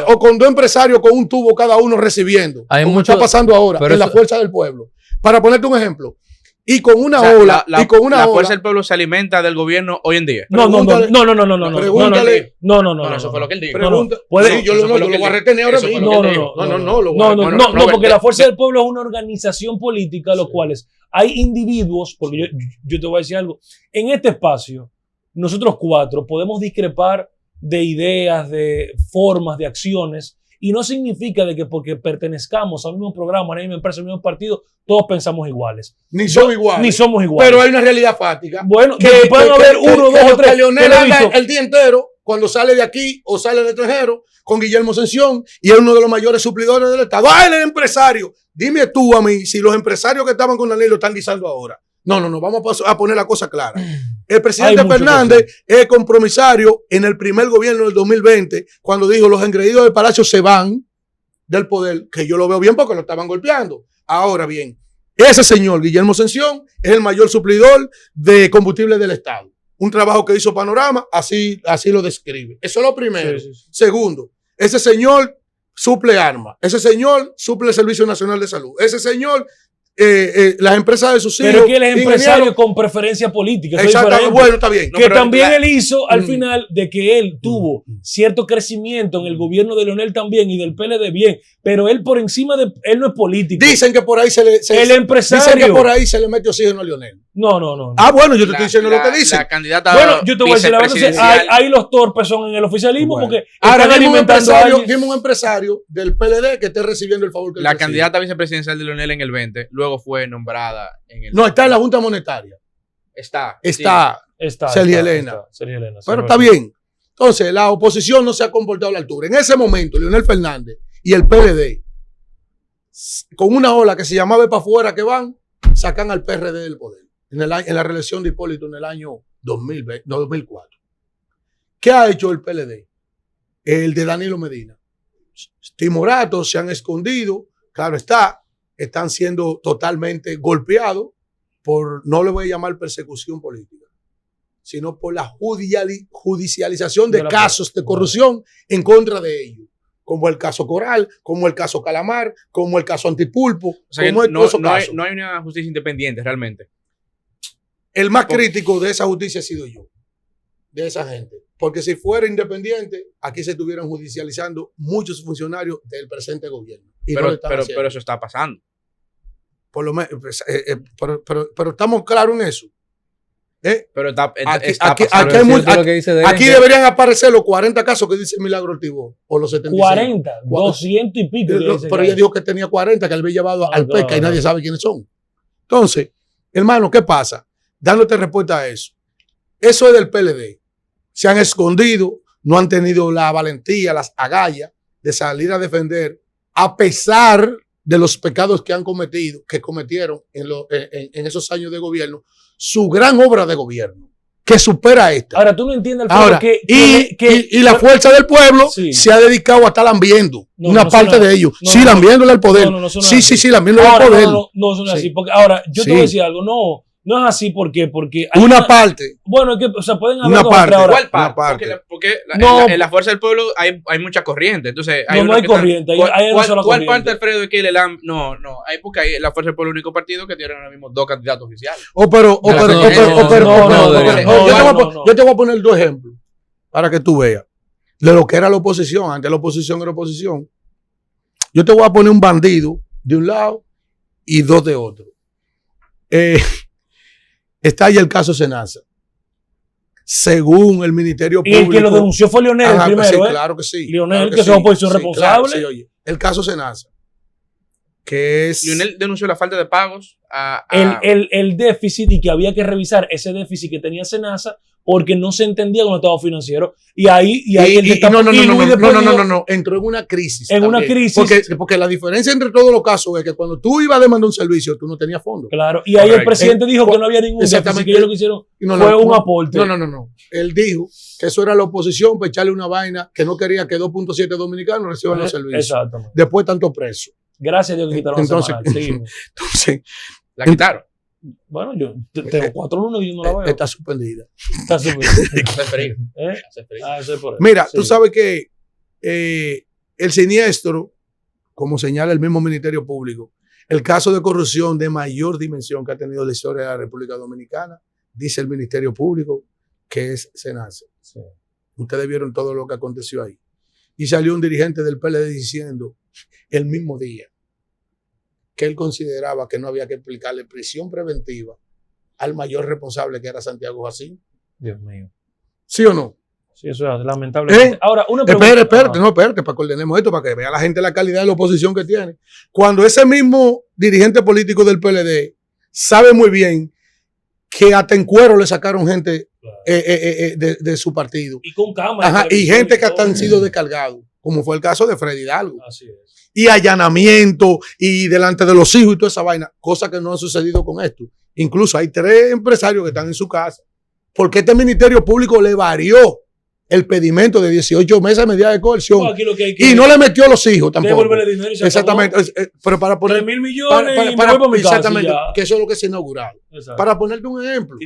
O con dos empresarios con un tubo cada uno recibiendo. Como está pasando ahora en la fuerza del pueblo. Para ponerte un ejemplo. Y con una ola. La fuerza del pueblo se alimenta del gobierno hoy en día. No. Pregúntale. No, eso fue lo que él dijo. Yo lo voy a retener ahora mismo. No, porque la fuerza del pueblo es una organización política, los cuales hay individuos, porque yo te voy a decir algo. En este espacio, nosotros cuatro podemos discrepar de ideas, de formas, de acciones, y no significa de que porque pertenezcamos al mismo programa, a la misma empresa, al mismo partido, todos pensamos iguales. Ni somos iguales. Pero hay una realidad fáctica. Bueno, que pueden haber uno, dos o tres. Leonel anda el día entero, cuando sale de aquí o sale del extranjero, con Guillermo Ascensión, y es uno de los mayores suplidores del Estado. ¡Ah, él es empresario! Dime tú a mí si los empresarios que estaban con Danilo están guisando ahora. No, vamos a poner la cosa clara. El presidente Fernández es compromisario en el primer gobierno del 2020, cuando dijo los engreídos del Palacio se van del poder, que yo lo veo bien porque lo estaban golpeando. Ahora bien, ese señor, Guillermo Ascensión, es el mayor suplidor de combustible del Estado. Un trabajo que hizo Panorama, así lo describe. Eso es lo primero. Sí. Segundo, ese señor suple armas. Ese señor suple el Servicio Nacional de Salud. Ese señor las empresas de sus hijos. Pero que él es empresario con preferencia política. Exactamente. Bueno, está bien. Que también él hizo al final de que él tuvo cierto crecimiento en el gobierno de Leonel también y del PLD bien, pero él por encima de él no es político. Dicen que por ahí el empresario. Dicen que por ahí se le mete oxígeno a Leonel. No. Bueno, yo te estoy diciendo lo que dicen. La candidata. Bueno, yo te voy a decir la verdad. Ahí los torpes son en el oficialismo porque ahora dime un empresario del PLD que esté recibiendo el favor que la candidata vicepresidencial de Leonel en el 20 luego fue nombrada en el. No, está en la Junta Monetaria. Está Celia Elena. Pero está bien. Entonces, la oposición no se ha comportado a la altura. En ese momento, Leonel Fernández y el PLD, con una ola que se llamaba para afuera que van, sacan al PRD del poder. En la reelección de Hipólito en el año 2004. ¿Qué ha hecho el PLD? El de Danilo Medina. Timoratos se han escondido, claro están siendo totalmente golpeados por, no le voy a llamar persecución política, sino por la judicialización de casos de corrupción en contra de ellos, como el caso Coral, como el caso Calamar, como el caso Antipulpo. O sea, como no hay una justicia independiente realmente. El más crítico de esa justicia he sido yo, de esa gente. Porque si fuera independiente, aquí se estuvieran judicializando muchos funcionarios del presente gobierno. Pero eso está pasando. Por lo menos, pero estamos claros en eso. Pero está aquí deberían aparecer los 40 casos que dice Milagro Ortiz o los 75. 40, 200 y pico. Pero ella dijo que tenía 40 que él había llevado al PECA y nadie sabe quiénes son. Entonces, hermano, ¿qué pasa? Dándote respuesta a eso. Eso es del PLD. Se han escondido, no han tenido la valentía, las agallas de salir a defender a pesar de los pecados que cometieron en esos años de gobierno, su gran obra de gobierno, que supera esta. Ahora, tú no entiendes el Ahora, y la fuerza del pueblo se ha dedicado a estar lambiendo una parte de ellos. Lambiéndole al poder. Sí, lambiéndole al poder. No son así. Porque ahora, yo te voy a decir algo. No es así porque hay una parte. Bueno, es que, o sea, pueden haber una parte. ¿Cuál parte? Porque en la fuerza del pueblo hay mucha corriente. Entonces, no hay corriente. ¿Cuál parte, Alfredo, de que le dan? No. Porque hay la fuerza del pueblo, el único partido que tiene ahora mismo 2 candidatos oficiales. Yo te voy a poner 2 ejemplos para que tú veas de lo que era la oposición. Antes la oposición era oposición. Yo te voy a poner un bandido de un lado y 2 de otro. Está ahí el caso Senasa. Según el Ministerio Público. Y el que lo denunció fue Leonel primero. Sí, claro que sí. Leonel, que es oposición responsable. Claro, oye, el caso Senasa. Que es. Leonel denunció la falta de pagos el déficit y que había que revisar ese déficit que tenía Senasa porque no se entendía con el estado financiero. No. Entró en una crisis. Una crisis. Porque la diferencia entre todos los casos es que cuando tú ibas a demandar un servicio, tú no tenías fondos. Claro. Y ahí el presidente dijo que no había ningún déficit, que ellos lo que hicieron fue un aporte. No. Él dijo que eso era la oposición para echarle una vaina que no quería que 2.7 dominicanos reciban los servicios. Exactamente. Después tanto preso. Gracias a Dios que quitaron entonces, la quitaron. Bueno, yo tengo 4 lunes y yo no la veo. Está suspendida. Hace frío. Mira, tú sabes que el siniestro, como señala el mismo Ministerio Público, el caso de corrupción de mayor dimensión que ha tenido la historia de la República Dominicana, dice el Ministerio Público, que es Senasa. Sí. Ustedes vieron todo lo que aconteció ahí. Y salió un dirigente del PLD diciendo el mismo día que él consideraba que no había que aplicarle prisión preventiva al mayor responsable que era Santiago Jacín. Dios mío. ¿Sí o no? Sí, eso es lamentable. Ahora, una pregunta. Espérate, para que ordenemos esto, para que vea la gente la calidad de la oposición que tiene. Cuando ese mismo dirigente político del PLD sabe muy bien que hasta en cuero le sacaron gente de su partido. Y con cámaras. Y gente que hasta han sido descargados, como fue el caso de Freddy Hidalgo. Así es. Y allanamiento y delante de los hijos y toda esa vaina, cosa que no ha sucedido con esto. Incluso hay 3 empresarios que están en su casa porque este Ministerio Público le varió el pedimento de 18 meses de medida de coerción y no le metió a los hijos tampoco. Dinero y se exactamente. Pero para poner 3.000 millones para exactamente, que eso es lo que se ha inaugurado. Exacto. Para ponerte un ejemplo.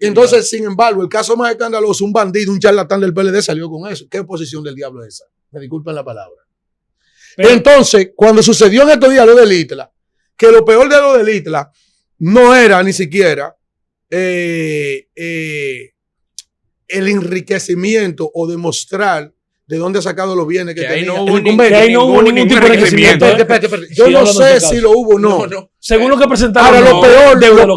Entonces, sin embargo, el caso más escandaloso, un bandido, un charlatán del PLD salió con eso. ¿Qué posición del diablo es esa? Me disculpen la palabra. Pero entonces, cuando sucedió en estos días lo del Itla, que lo peor de lo del ITLA no era ni siquiera el enriquecimiento o demostrar de dónde ha sacado los bienes que tenía. Que ahí no hubo ningún tipo de enriquecimiento. Espérate. Yo no sé si lo hubo o no. Según lo que presentaron. Ahora,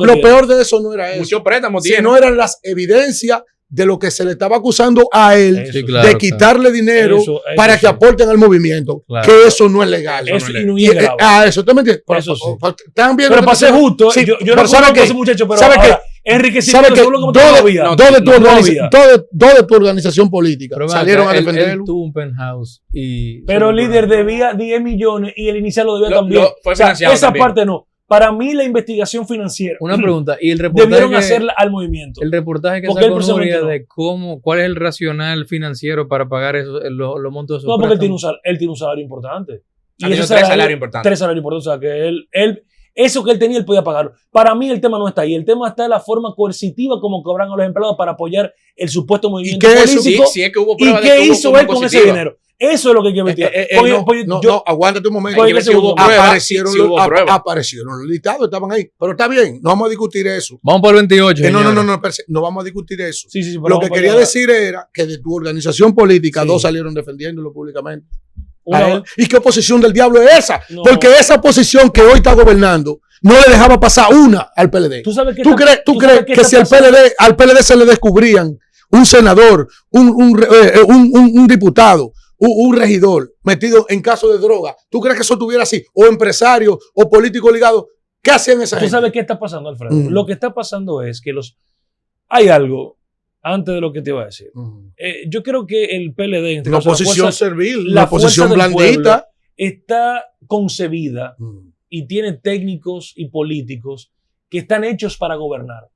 lo peor de eso no era eso. Muchos préstamos tiene. No eran las evidencias de lo que se le estaba acusando a él, Sí, claro, de quitarle dinero Eso para que aporten al movimiento, Claro. que eso no es legal. Eso y no es grave. Eso te me entiendes. Eso sí. Están viendo Pero que para ser justo, sí, yo no pero ¿sabe conozco qué? a ese muchacho, pero ¿sabe ahora, qué? enriquecimiento ¿Sabe según lo que qué? todavía. Dos de tu organización política Pero salieron a él defenderlo. tuvo un penthouse y... Pero el líder debía 10 millones y el inicial lo debía también. Fue O sea, financiado esa también. parte no. Para mí la investigación financiera Una pregunta, ¿y el reportaje debieron hacerla al movimiento. el reportaje que Porque él sacó personalmente Nuria no. de cuál es el racional financiero para pagar los montos de esos No, porque él préstamos? tiene un salario importante. Ha tenido tres salarios importantes. 3 salarios importantes. O sea, que él eso que él tenía, él podía pagarlo. Para mí el tema no está ahí. El tema está en la forma coercitiva como cobran a los empleados para apoyar el supuesto movimiento qué es eso? político. Sí, es que hubo ¿Y pruebas de qué que hubo hizo forma él con ese positiva. dinero? Eso es lo que hay que investigar. No, aguántate un momento. Porque si hubo pruebas, Aparecieron sí hubo pruebas. aparecieron los listados, estaban ahí. Pero está bien, no vamos a discutir eso. Vamos por el 28. No, señores. no vamos a discutir eso. Sí, pero Lo vamos que para quería allá. decir era que de tu organización política, Sí. 2 salieron defendiéndolo públicamente. Una- A él. ¿Y qué oposición del diablo es esa? No. Porque esa oposición que hoy está gobernando no le dejaba pasar una al PLD. ¿Tú sabes qué ¿Tú está- crees sabes qué que está si al PLD se le descubrían un senador, un diputado, un regidor metido en caso de droga, tú crees que eso estuviera así? O empresario o político ligado, ¿qué hacían esa ¿Tú gente? sabes qué está pasando, Alfredo? Mm. Lo que está pasando es que hay algo antes de lo que te iba a decir. Yo creo que el PLD, en este Una caso, oposición servil, la una oposición fuerza del blandita. está concebida y tiene técnicos y políticos que están hechos para gobernar.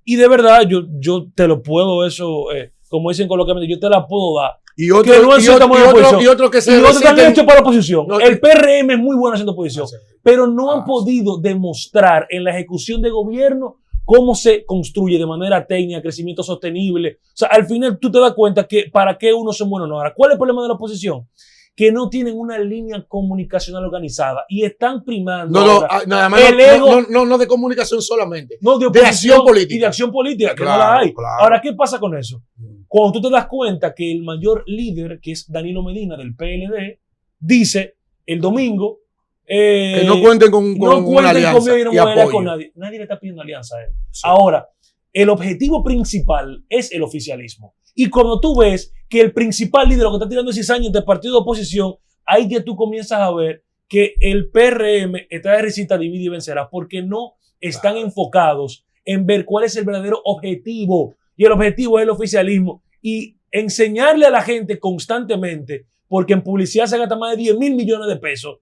Y de verdad, yo te lo puedo, eso, como dicen coloquialmente, yo te la puedo dar. Y otro, Que no y aceptamos la oposición. y otro que se Y otros están resisten- hechos para la oposición. No, El PRM es muy bueno haciendo oposición, pero no han Ah, podido demostrar en la ejecución de gobierno cómo se construye de manera técnica, crecimiento sostenible. O sea, al final tú te das cuenta que para qué unos son buenos no. Ahora, ¿cuál es el problema de la oposición? Que no tienen una línea comunicacional organizada y están primando ahora nada más el ego. no de comunicación solamente. no, de de oposición acción política. y de acción política, que no Claro, la hay. claro. Ahora, ¿qué pasa con eso? Cuando tú te das cuenta que el mayor líder, que es Danilo Medina del PLD, dice el domingo Que no cuenten con no una cuenten alianza conmigo y no y me voy a aliar apoyo. con nadie. Nadie le está pidiendo alianza a él. Sí. Ahora, el objetivo principal es el oficialismo. Y cuando tú ves que el principal líder lo que está tirando es cizaña entre partido de oposición, ahí que tú comienzas a ver que el PRM está de risita, divide y vencerá, porque no están enfocados en ver cuál es el verdadero objetivo. Y el objetivo es el oficialismo. Y enseñarle a la gente constantemente, porque en publicidad se gasta más de 10 mil millones de pesos,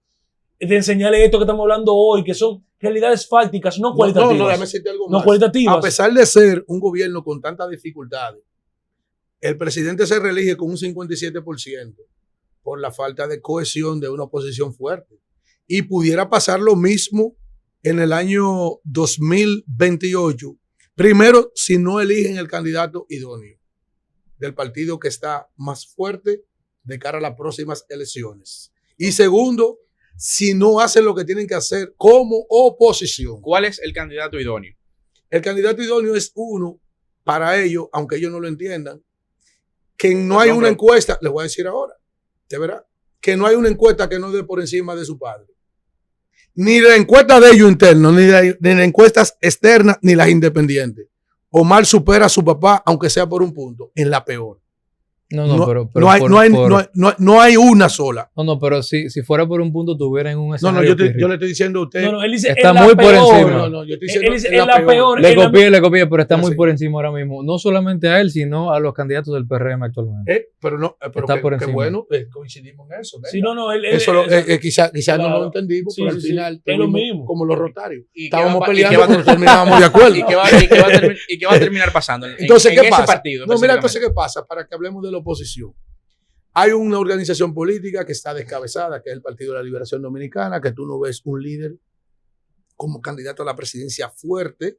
de enseñarle esto que estamos hablando hoy, que son realidades fácticas, no cualitativas. No, déjame decirte algo No más. cualitativas. A pesar de ser un gobierno con tantas dificultades, el presidente se reelige con un 57% por la falta de cohesión de una oposición fuerte. Y pudiera pasar lo mismo en el año 2028. Primero, si no eligen el candidato idóneo del partido que está más fuerte de cara a las próximas elecciones. Y segundo, si no hacen lo que tienen que hacer como oposición. ¿Cuál es el candidato idóneo? El candidato idóneo es uno, para ellos, aunque ellos no lo entiendan, que no hay una encuesta, les voy a decir ahora, de verdad, que no hay una encuesta que no dé por encima de su padre. Ni la encuesta de ellos internos, ni las encuestas externas, ni las independientes. Omar supera a su papá, aunque sea por un punto, en la peor. Pero No hay una sola. No, pero si fuera por un punto, tuviera en un No, escenario. yo le estoy diciendo a usted. No, él dice, Está es la muy por peor. encima. Yo estoy diciendo Él dice, en es la peor. Le copié, pero está Pero muy sí. por encima ahora mismo. No solamente a él, sino a los candidatos del PRM actualmente. Pero Está por qué encima. bueno, coincidimos en eso. Sí, no, Eso quizás no claro. lo entendimos, Sí, pero sí, al sí. final Es lo tuvimos mismo. como los rotarios. ¿Y Estábamos qué va- peleando, y qué va- pero terminábamos de acuerdo. ¿Y qué va a terminar pasando en Entonces, ¿qué ese pasa? partido? No, mira, entonces, específicamente? ¿qué pasa? Para que hablemos de la oposición. Hay una organización política que está descabezada, que es el Partido de la Liberación Dominicana, que tú no ves un líder como candidato a la presidencia fuerte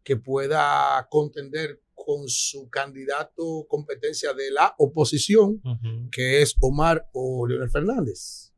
que pueda contender con su candidato competencia de la oposición, que es Omar o Leonel Fernández.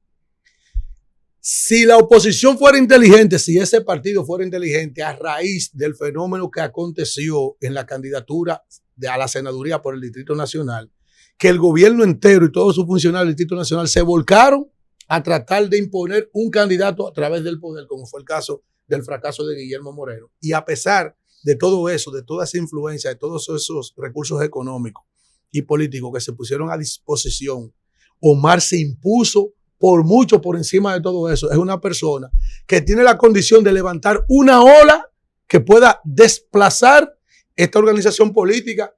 Si la oposición fuera inteligente, si ese partido fuera inteligente a raíz del fenómeno que aconteció en la candidatura a la senaduría por el Distrito Nacional, que el gobierno entero y todos sus funcionarios del Distrito Nacional se volcaron a tratar de imponer un candidato a través del poder, como fue el caso del fracaso de Guillermo Moreno. Y a pesar de todo eso, de toda esa influencia, de todos esos recursos económicos y políticos que se pusieron a disposición, Omar se impuso por mucho por encima de todo eso. Es una persona que tiene la condición de levantar una ola que pueda desplazar esta organización política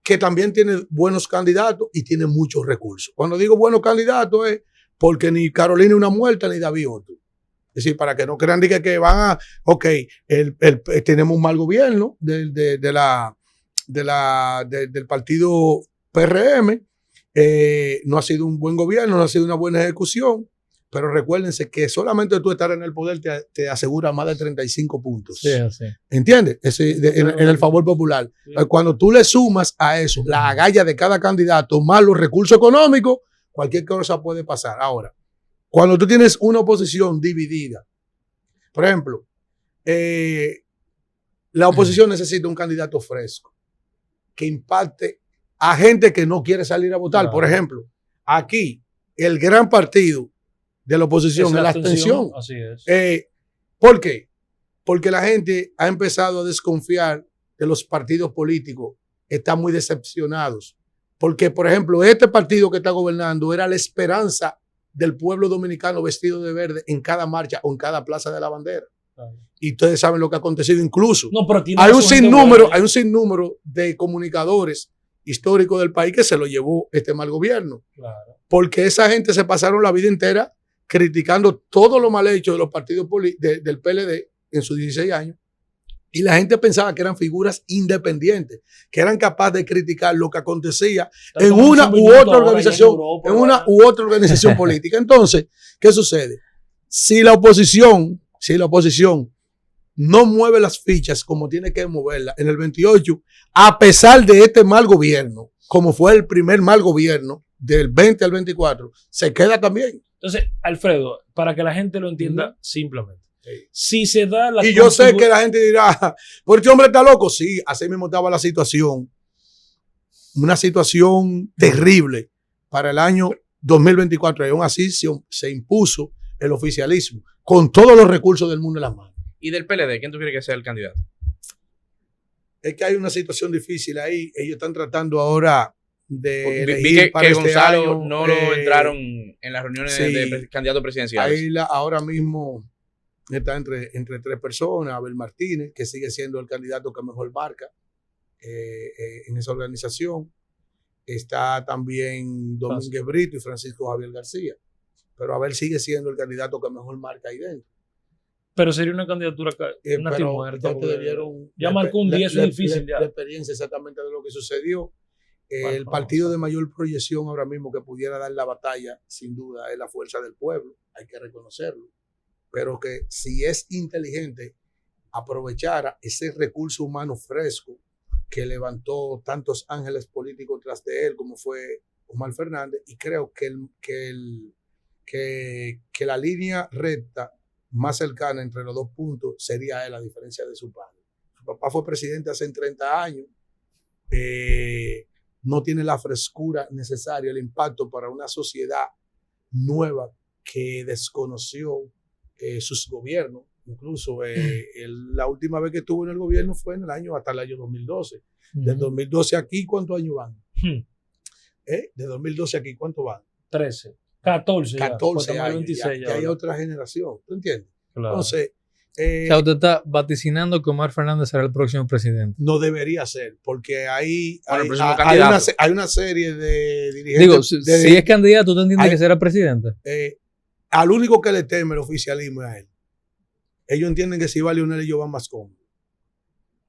que también tiene buenos candidatos y tiene muchos recursos. Cuando digo buenos candidatos es porque ni Carolina una muerta ni David otro. Es decir, para que no crean que van a, ok, tenemos un mal gobierno del partido PRM, no ha sido un buen gobierno, no ha sido una buena ejecución, pero recuérdense que solamente tú estar en el poder te asegura más de 35 puntos. Sí, sí. ¿Entiendes? En el favor popular. Sí. Cuando tú le sumas a eso la agallas de cada candidato más los recursos económicos, cualquier cosa puede pasar. Ahora, cuando tú tienes una oposición dividida, por ejemplo, la oposición necesita un candidato fresco que impacte a gente que no quiere salir a votar. Claro. Por ejemplo, aquí el gran partido de la oposición es la abstención. Así es. ¿Por qué? Porque la gente ha empezado a desconfiar de los partidos políticos, están muy decepcionados. Porque, por ejemplo, este partido que está gobernando era la esperanza del pueblo dominicano vestido de verde en cada marcha o en cada plaza de la bandera. Claro. Y ustedes saben lo que ha acontecido. Incluso hay un sinnúmero de comunicadores históricos del país que se lo llevó este mal gobierno. Claro. Porque esa gente se pasaron la vida entera criticando todo lo mal hecho de los partidos del PLD en sus 16 años. Y la gente pensaba que eran figuras independientes, que eran capaces de criticar lo que acontecía en una u otra organización, política. Entonces, ¿qué sucede? Si la oposición no mueve las fichas como tiene que moverlas en el 28, a pesar de este mal gobierno, como fue el primer mal gobierno del 20 al 24, se queda también. Entonces, Alfredo, para que la gente lo entienda simplemente. Si se da la y yo sé que la gente dirá, ¿por este hombre está loco? Sí, así mismo estaba la situación. Una situación terrible para el año 2024. Y aún así se impuso el oficialismo con todos los recursos del mundo en las manos. ¿Y del PLD? ¿Quién tú crees que sea el candidato? Es que hay una situación difícil ahí. Ellos están tratando ahora de elegir para que Gonzalo año, no lo entraron en las reuniones de candidatos presidenciales. Ahí ahora mismo está entre tres personas. Abel Martínez, que sigue siendo el candidato que mejor marca en esa organización. Está también Domínguez Brito y Francisco Javier García. Pero Abel sigue siendo el candidato que mejor marca ahí dentro. Pero sería una candidatura muerta. Ya marcó un 10, es difícil. La experiencia exactamente de lo que sucedió. El partido de mayor proyección ahora mismo que pudiera dar la batalla, sin duda, es la Fuerza del Pueblo. Hay que reconocerlo. Pero que si es inteligente, aprovechara ese recurso humano fresco que levantó tantos ángeles políticos tras de él, como fue Omar Fernández, y creo que la línea recta más cercana entre los dos puntos sería él, a diferencia de su padre. Su papá fue presidente hace 30 años, no tiene la frescura necesaria, el impacto para una sociedad nueva que desconoció sus gobiernos. Incluso la última vez que estuvo en el gobierno fue hasta el año 2012. Del 2012 aquí, ¿cuántos años van? De 2012 aquí, ¿cuántos van? 13. 14 años. Ya hay otra generación. ¿Tú entiendes? Claro. Entonces, o sea, usted está vaticinando que Omar Fernández será el próximo presidente. No debería ser, porque hay una serie de dirigentes. Digo, si es candidato, ¿usted entiende que será presidente? Al único que le teme el oficialismo es a él. Ellos entienden que si va Leonel, ellos van más cómodos.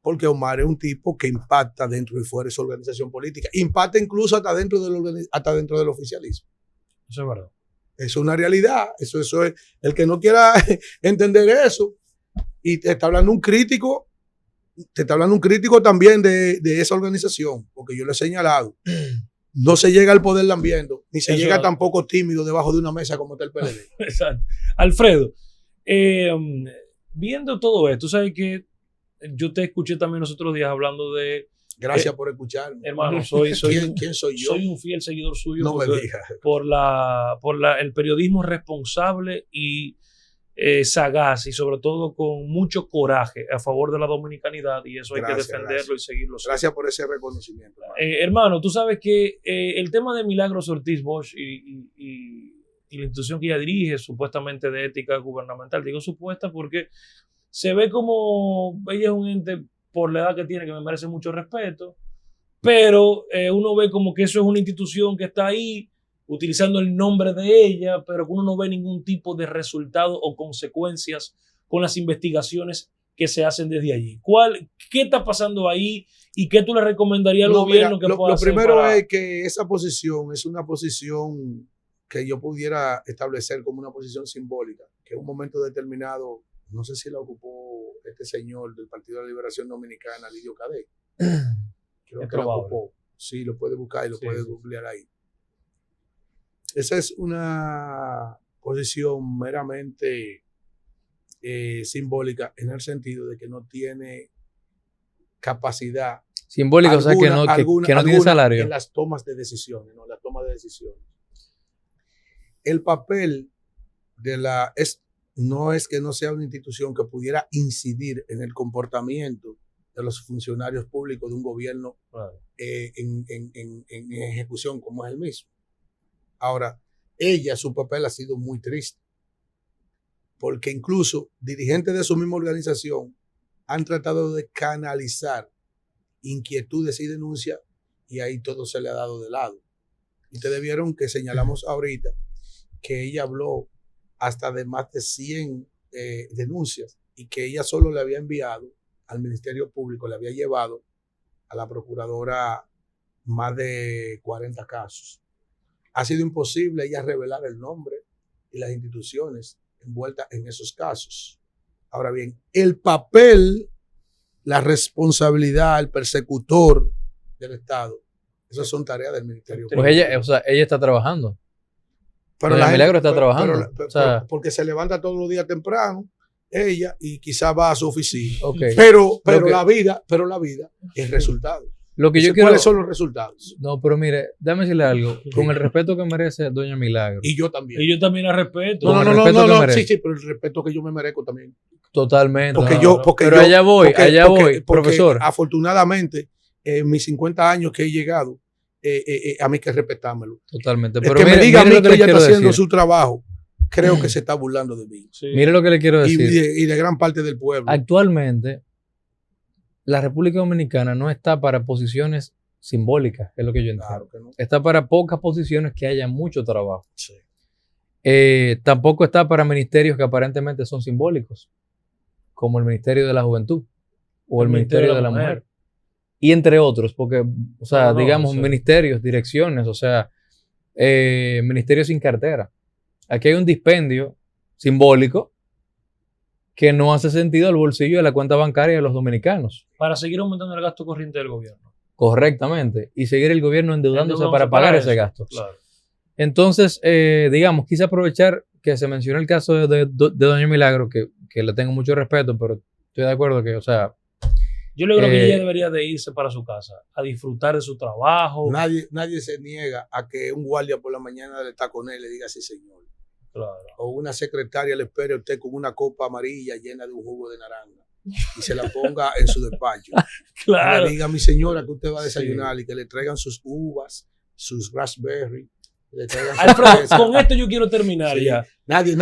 Porque Omar es un tipo que impacta dentro y fuera de su organización política. Impacta incluso hasta dentro del oficialismo. Eso es verdad. Eso es una realidad. Eso es el que no quiera entender eso. Y te está hablando un crítico también de esa organización. Porque yo le he señalado no se llega al poder lambiendo, ni se Eso llega es. tampoco tímido debajo de una mesa como está el PLD. Exacto. Alfredo, viendo todo esto, tú sabes que yo te escuché también los otros días hablando de... Gracias por escucharme. Hermano, ¿Quién soy yo? Soy un fiel seguidor suyo No me digas. por el periodismo responsable y sagaz, y sobre todo con mucho coraje a favor de la dominicanidad, y eso hay que defenderlo y seguirlo. Gracias por ese reconocimiento. Hermano, tú sabes que el tema de Milagros Ortiz Bosch y la institución que ella dirige, supuestamente de ética gubernamental, digo supuesta porque se ve como ella es un ente por la edad que tiene que me merece mucho respeto, pero uno ve como que eso es una institución que está ahí utilizando el nombre de ella, pero que uno no ve ningún tipo de resultado o consecuencias con las investigaciones que se hacen desde allí. ¿Qué está pasando ahí y qué tú le recomendarías al gobierno que pueda hacer? Lo primero es que esa posición es una posición que yo pudiera establecer como una posición simbólica, que en un momento determinado, no sé si la ocupó este señor del Partido de la Liberación Dominicana, Lidio Cadet. Creo que la ocupó. Sí, lo puede buscar y lo puede googlear ahí. Esa es una posición meramente simbólica en el sentido de que no tiene capacidad simbólica, o sea, que no tiene salario en las tomas de decisiones, ¿no? Las tomas de decisiones. El papel de no es que no sea una institución que pudiera incidir en el comportamiento de los funcionarios públicos de un gobierno en ejecución como es el mismo. Ahora, su papel ha sido muy triste, porque incluso dirigentes de su misma organización han tratado de canalizar inquietudes y denuncias, y ahí todo se le ha dado de lado. Ustedes vieron que señalamos ahorita que ella habló hasta de más de 100 denuncias, y que ella solo le había enviado al Ministerio Público, le había llevado a la procuradora más de 40 casos. Ha sido imposible ella revelar el nombre y las instituciones envueltas en esos casos. Ahora bien, el papel, la responsabilidad, el persecutor del Estado, esas son tareas del Ministerio Público. Pues ella está trabajando. Pero la Milagro está trabajando. Porque se levanta todos los días temprano, ella, y quizás va a su oficina. Okay. Pero la vida es resultado. Lo que yo ¿Cuáles son los resultados? No, pero mire, déjame decirle algo. Con el respeto que merece doña Milagro. Y yo también. Y yo también la respeto. No. Sí, pero el respeto que yo me merezco también. Totalmente. Pero allá voy, profesor. Afortunadamente, en mis 50 años que he llegado, a mí hay que respetármelo. Totalmente. Pero que me diga a mí que ella está haciendo su trabajo, creo que se está burlando de mí. Sí. Mire lo que le quiero decir. Y de gran parte del pueblo. Actualmente, la República Dominicana no está para posiciones simbólicas, es lo que yo entiendo. Claro que no. Está para pocas posiciones que haya mucho trabajo. Sí. Tampoco está para ministerios que aparentemente son simbólicos, como el Ministerio de la Juventud o el Ministerio de la Mujer. Y entre otros, porque, o sea, ministerios, direcciones, o sea, ministerios sin cartera. Aquí hay un dispendio simbólico que no hace sentido al bolsillo de la cuenta bancaria de los dominicanos. Para seguir aumentando el gasto corriente del gobierno. Correctamente. Y seguir el gobierno endeudándose para pagar ese gasto. Claro. Entonces, quise aprovechar que se mencionó el caso de doña Milagro, que le tengo mucho respeto, pero estoy de acuerdo que, o sea... Yo creo que ella debería de irse para su casa, a disfrutar de su trabajo. Nadie se niega a que un guardia por la mañana le taconee y le diga sí, señor. Claro. O una secretaria le espere a usted con una copa amarilla llena de un jugo de naranja y se la ponga en su despacho. Claro. Y le diga a mi señora que usted va a desayunar y que le traigan sus uvas, sus raspberries. Alfredo, con esto yo quiero terminar ya. Nadie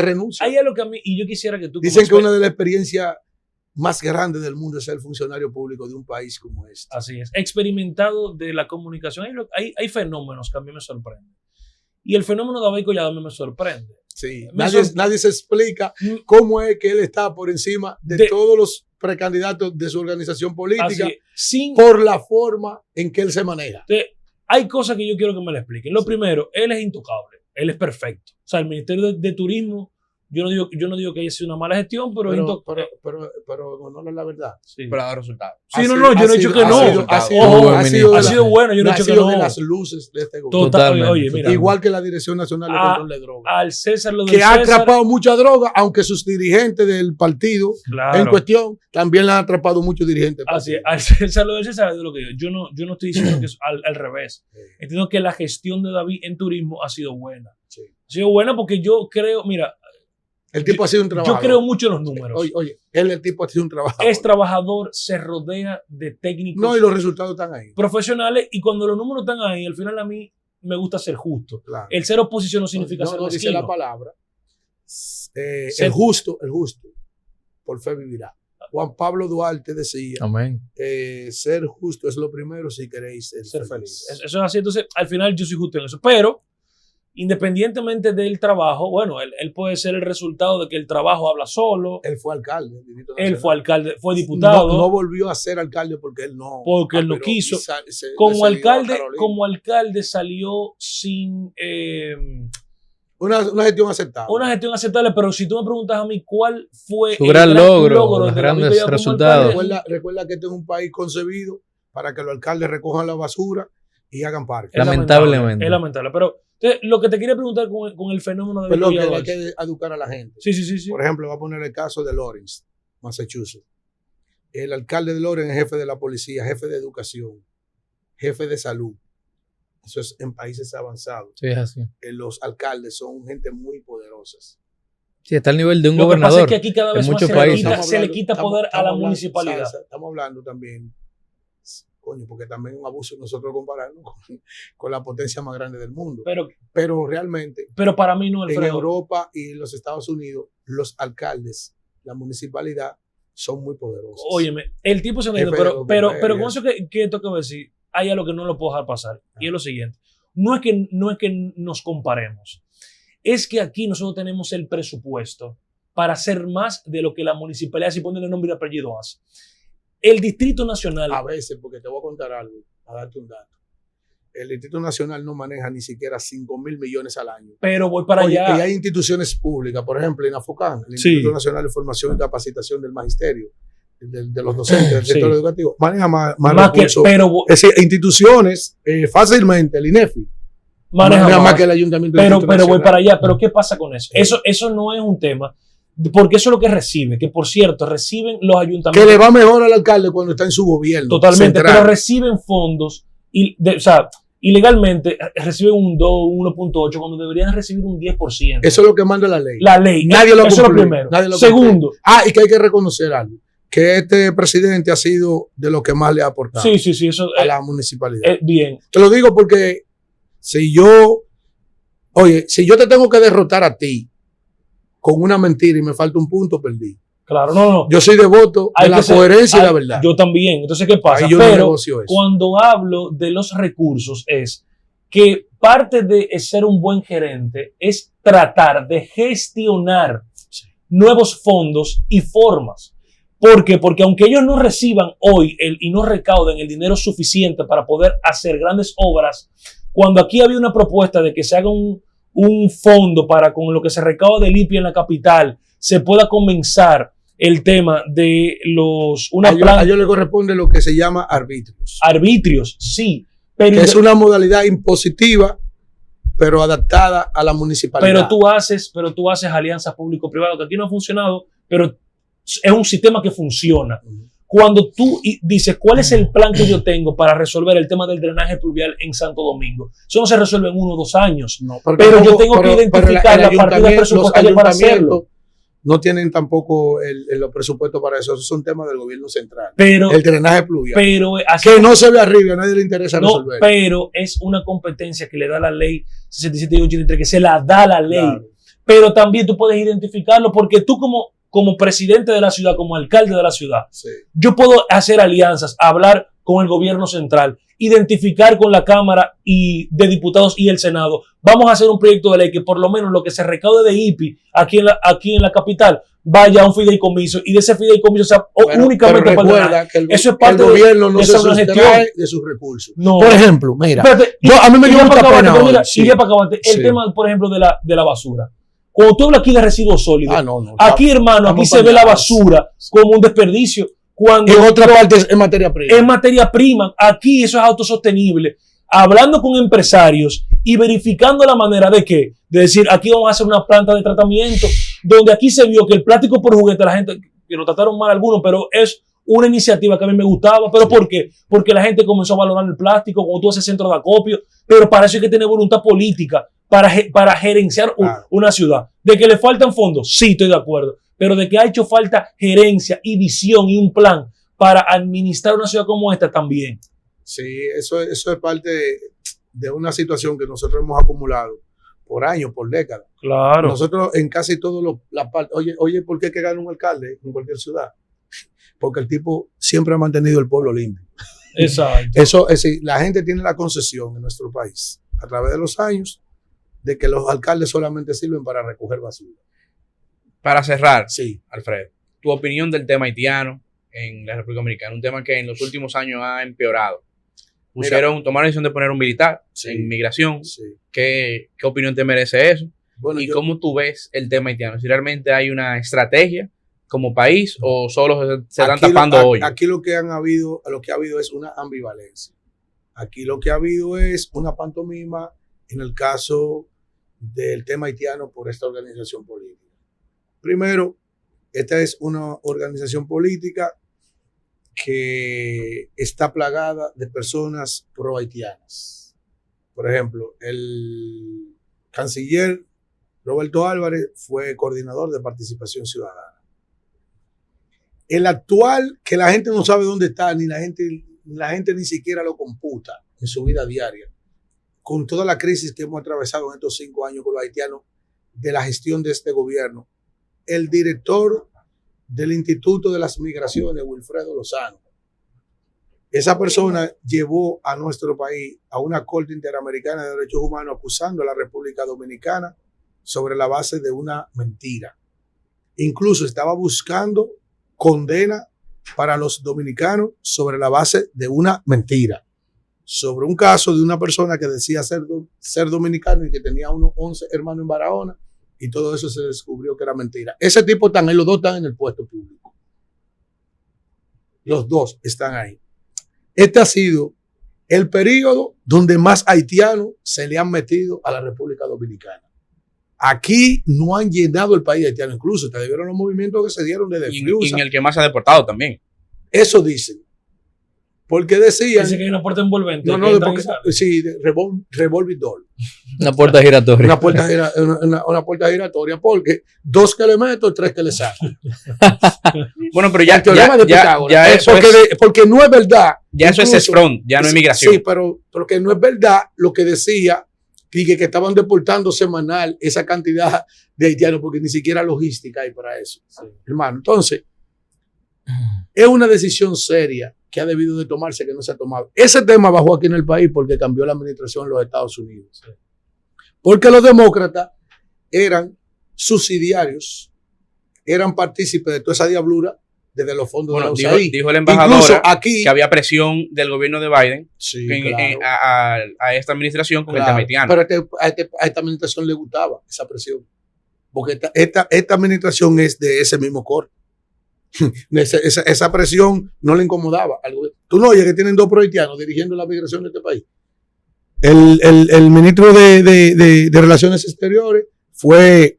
renuncia. Hay algo que a mí, y yo quisiera que tú... Dicen que una de las experiencias más grandes del mundo es ser funcionario público de un país como este. Así es. Experimentado de la comunicación. Hay fenómenos que a mí me sorprenden. Y el fenómeno de Abel Collado a mí me sorprende. Sí. Nadie se explica cómo es que él está por encima de todos los precandidatos de su organización política por la forma en que él se maneja. Hay cosas que yo quiero que me la expliquen. Lo primero, él es intocable. Él es perfecto. O sea, el Ministerio de Turismo Yo no digo que haya sido una mala gestión, pero no es la verdad. Sí. Pero ha dado resultados. Sí, yo no he dicho que no. Ha sido bueno, yo no he dicho que no. Ha sido de las luces de este gobierno. Oye, mira, igual que la Dirección Nacional de Control de Drogas. Al César lo del que ha atrapado mucha droga, aunque sus dirigentes del partido en cuestión también le han atrapado muchos dirigentes. Así es, al César lo del César es lo que digo. Yo no estoy diciendo que es al revés. Entiendo que la gestión de David en turismo ha sido buena. Sí. Ha sido buena porque yo creo, mira, el tipo ha sido un trabajador. Yo creo mucho en los números. Oye, el tipo ha sido un trabajador. Es trabajador, se rodea de técnicos. No, y los resultados están ahí. Profesionales, y cuando los números están ahí, al final a mí me gusta ser justo. Claro. El ser oposición no significa ser mezquino. Dice la palabra. El justo, por fe vivirá. Juan Pablo Duarte decía, amén. Ser justo es lo primero si queréis ser feliz. Eso es así, entonces al final yo soy justo en eso, pero independientemente del trabajo, bueno, él puede ser el resultado de que el trabajo habla solo. Él fue alcalde. Fue diputado. No volvió a ser alcalde porque él no quiso. Como alcalde salió sin... Una gestión aceptable. Una gestión aceptable, pero si tú me preguntas a mí cuál fue su gran logro los grandes resultados. Recuerda que este es un país concebido para que los alcaldes recojan la basura y hagan parques. Lamentablemente. Es lamentable. Pero lo que te quería preguntar con el fenómeno de pero que hay que educar a la gente. Sí. Por ejemplo, voy a poner el caso de Lawrence, Massachusetts. El alcalde de Lawrence es jefe de la policía, jefe de educación, jefe de salud. Eso es en países avanzados. Sí, es así. Los alcaldes son gente muy poderosas. Sí, está al nivel de un gobernador. Lo que pasa es que aquí cada vez más se le quita poder a la municipalidad. Estamos hablando también, porque también es un abuso nosotros compararnos con la potencia más grande del mundo. Pero realmente, para mí no, Alfredo. En Europa y en los Estados Unidos, los alcaldes, la municipalidad, son muy poderosos. Óyeme, el tipo se me dice, pero con eso que tengo que decir, hay algo que no lo puedo dejar pasar. Y es lo siguiente. No es que nos comparemos. Es que aquí nosotros tenemos el presupuesto para hacer más de lo que la municipalidad, si ponen el nombre y apellido, hace. El Distrito Nacional... A veces, porque te voy a contar algo, a darte un dato. El Distrito Nacional no maneja ni siquiera 5,000 millones al año. Pero voy para allá. Y hay instituciones públicas, por ejemplo, en AFOCAN, el Instituto Nacional de Formación y Capacitación del Magisterio, de los docentes del sector educativo, maneja más recursos. Es decir, instituciones, fácilmente, el INEFI, maneja más que el Ayuntamiento. Pero voy para allá. ¿Pero qué pasa con eso? Eso no es un tema, porque eso es lo que recibe, que por cierto, reciben los ayuntamientos. Que le va mejor al alcalde cuando está en su gobierno. Totalmente, central. Pero reciben fondos, ilegalmente reciben un 2, 1.8, cuando deberían recibir un 10%. Eso es lo que manda la ley. La ley. Nadie lo eso es lo primero. Segundo. Y que hay que reconocer algo. Que este presidente ha sido de lo que más le ha aportado eso, a la municipalidad. Bien. Te lo digo porque si yo te tengo que derrotar a ti con una mentira y me falta un punto, perdí. Claro, no. Yo soy devoto de la coherencia y la verdad. Yo también. Entonces, ¿qué pasa? Pero cuando hablo de los recursos es que parte de ser un buen gerente es tratar de gestionar nuevos fondos y formas. ¿Por qué? Porque aunque ellos no reciban hoy y no recauden el dinero suficiente para poder hacer grandes obras, cuando aquí había una propuesta de que se haga un fondo para con lo que se recauda del IPI en la capital, se pueda comenzar el tema de a ellos le corresponde lo que se llama arbitrios. Arbitrios, sí. Pero que es una modalidad impositiva, pero adaptada a la municipalidad. Pero tú haces alianzas público-privadas, que aquí no ha funcionado, pero es un sistema que funciona. Cuando tú dices, ¿cuál es el plan que yo tengo para resolver el tema del drenaje pluvial en Santo Domingo? Eso no se resuelve en 1 o 2 años. No, pero yo tengo que identificar la partida presupuestaria para hacerlo. No tienen tampoco los presupuestos para eso. Eso es un tema del gobierno central. El drenaje pluvial. Que no se ve arriba, a nadie le interesa resolver. Pero es una competencia que le da la ley 67 y 83, que se la da la ley. Claro. Pero también tú puedes identificarlo porque tú como presidente de la ciudad, como alcalde de la ciudad, yo puedo hacer alianzas, hablar con el gobierno central, identificar con la Cámara de Diputados y el Senado. Vamos a hacer un proyecto de ley que por lo menos lo que se recaude de IPI aquí en la capital vaya a un fideicomiso y de ese fideicomiso sea únicamente para recuerda que eso es parte el gobierno no se sustrae de sus recursos. No. Por ejemplo, mira, a mí me dio mucha pena. El tema, por ejemplo, de la basura. Cuando tú hablas aquí de residuos sólidos, aquí, hermano, aquí se ve la basura como un desperdicio. Cuando en otra parte es materia prima. Es materia prima. Aquí eso es autosostenible. Hablando con empresarios y verificando la manera de qué. De decir, aquí vamos a hacer una planta de tratamiento, donde aquí se vio que el plástico por juguete, la gente, que lo trataron mal algunos, pero es una iniciativa que a mí me gustaba. ¿Pero por qué? Porque la gente comenzó a valorar el plástico, como tú haces centro de acopio, pero para eso hay que tener voluntad política, para gerenciar una ciudad. De que le faltan fondos, sí, estoy de acuerdo, pero de que ha hecho falta gerencia y visión y un plan para administrar una ciudad como esta también. Sí, eso es parte de una situación que nosotros hemos acumulado por años, por décadas. Claro. Nosotros en casi todas las partes, oye, ¿por qué hay que ganar un alcalde en cualquier ciudad? Porque el tipo siempre ha mantenido el pueblo limpio. Exacto. Eso es decir, la gente tiene la concesión en nuestro país, a través de los años, de que los alcaldes solamente sirven para recoger basura. Para cerrar, sí, Alfredo, tu opinión del tema haitiano en la República Dominicana, un tema que en los últimos años ha empeorado. Tomaron la decisión de poner un militar en migración. Sí. ¿Qué opinión te merece eso? Bueno, ¿Y cómo tú ves el tema haitiano? Si realmente hay una estrategia como país o solo se están tapando hoy. Aquí lo que ha habido es una ambivalencia. Aquí lo que ha habido es una pantomima en el caso del tema haitiano por esta organización política. Primero, esta es una organización política que está plagada de personas pro-haitianas. Por ejemplo, el canciller Roberto Álvarez fue coordinador de Participación Ciudadana. El actual, que la gente no sabe dónde está, ni la gente ni siquiera lo computa en su vida diaria, con toda la crisis que hemos atravesado en estos 5 años con los haitianos, de la gestión de este gobierno, el director del Instituto de las Migraciones, Wilfredo Lozano, esa persona llevó a nuestro país a una Corte Interamericana de Derechos Humanos acusando a la República Dominicana sobre la base de una mentira. Incluso estaba buscando condena para los dominicanos sobre la base de una mentira, sobre un caso de una persona que decía ser dominicano y que tenía unos 11 hermanos en Barahona, y todo eso se descubrió que era mentira. Ese tipo están ahí, los dos están en el puesto público. Los dos están ahí. Este ha sido el periodo donde más haitianos se le han metido a la República Dominicana. Aquí no han llenado el país haitiano, incluso te debieron los movimientos que se dieron de defensa. Y en el que más se ha deportado también. Eso dicen. Porque decían... Dice que hay una puerta envolvente. No, porque, sí, revolving door. Una puerta giratoria. Una puerta giratoria, porque 2 que le meto, 3 que le saco. Bueno, pero ya eso porque no es verdad. Ya eso es front, ya no es migración. Sí, pero que no es verdad lo que decía que estaban deportando semanal esa cantidad de haitianos, porque ni siquiera logística hay para eso. Sí. Hermano, entonces, es una decisión seria que ha debido de tomarse, que no se ha tomado. Ese tema bajó aquí en el país porque cambió la administración en los Estados Unidos. Porque los demócratas eran subsidiarios, eran partícipes de toda esa diablura desde los fondos de la USAID. Dijo el embajador que había presión del gobierno de Biden a esta administración con el tema haitiano. Pero a esta administración le gustaba esa presión. Porque esta administración es de ese mismo corte. Esa presión no le incomodaba. Tú no oyes que tienen 2 pro-haitianos dirigiendo la migración de este país. El ministro de Relaciones Exteriores fue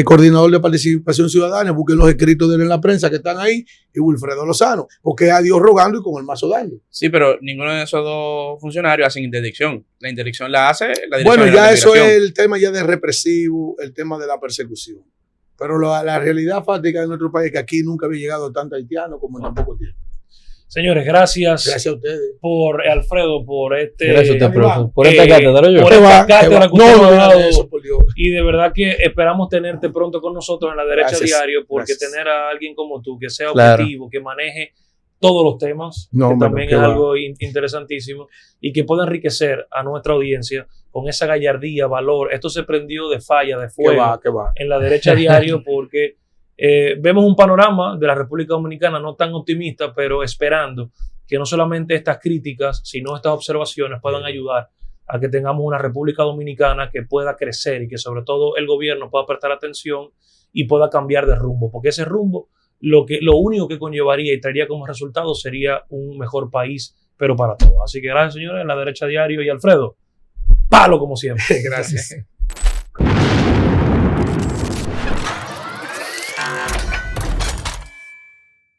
coordinador de Participación Ciudadana. Busquen los escritos de él en la prensa que están ahí, y Wilfredo Lozano, porque es a Dios rogando y con el mazo dando. Sí, pero ninguno de esos 2 funcionarios hacen interdicción. La interdicción la hace la dirección. Bueno, ya eso es el tema ya de represivo, el tema de la persecución. Pero la realidad fáctica de nuestro país es que aquí nunca había llegado tanto haitiano como en tan poco tiempo. Señores, gracias. Gracias a ustedes. Por Alfredo, por este. Gracias a usted, profesor. Por esta cátedra, por esta cátedra que usted nos ha dado. Eso, por Dios. Y de verdad que esperamos tenerte pronto con nosotros en La Derecha Diario, porque gracias. Tener a alguien como tú, que sea objetivo, que maneje todos los temas, que también es algo interesantísimo, y que pueda enriquecer a nuestra audiencia con esa gallardía, valor. Esto se prendió de falla, de fuego en La Derecha Diario, porque vemos un panorama de la República Dominicana no tan optimista, pero esperando que no solamente estas críticas, sino estas observaciones puedan ayudar a que tengamos una República Dominicana que pueda crecer y que sobre todo el gobierno pueda prestar atención y pueda cambiar de rumbo, porque ese rumbo lo único que conllevaría y traería como resultado sería un mejor país, pero para todos. Así que gracias, señores, en la derecha diario y Alfredo, palo como siempre. Gracias.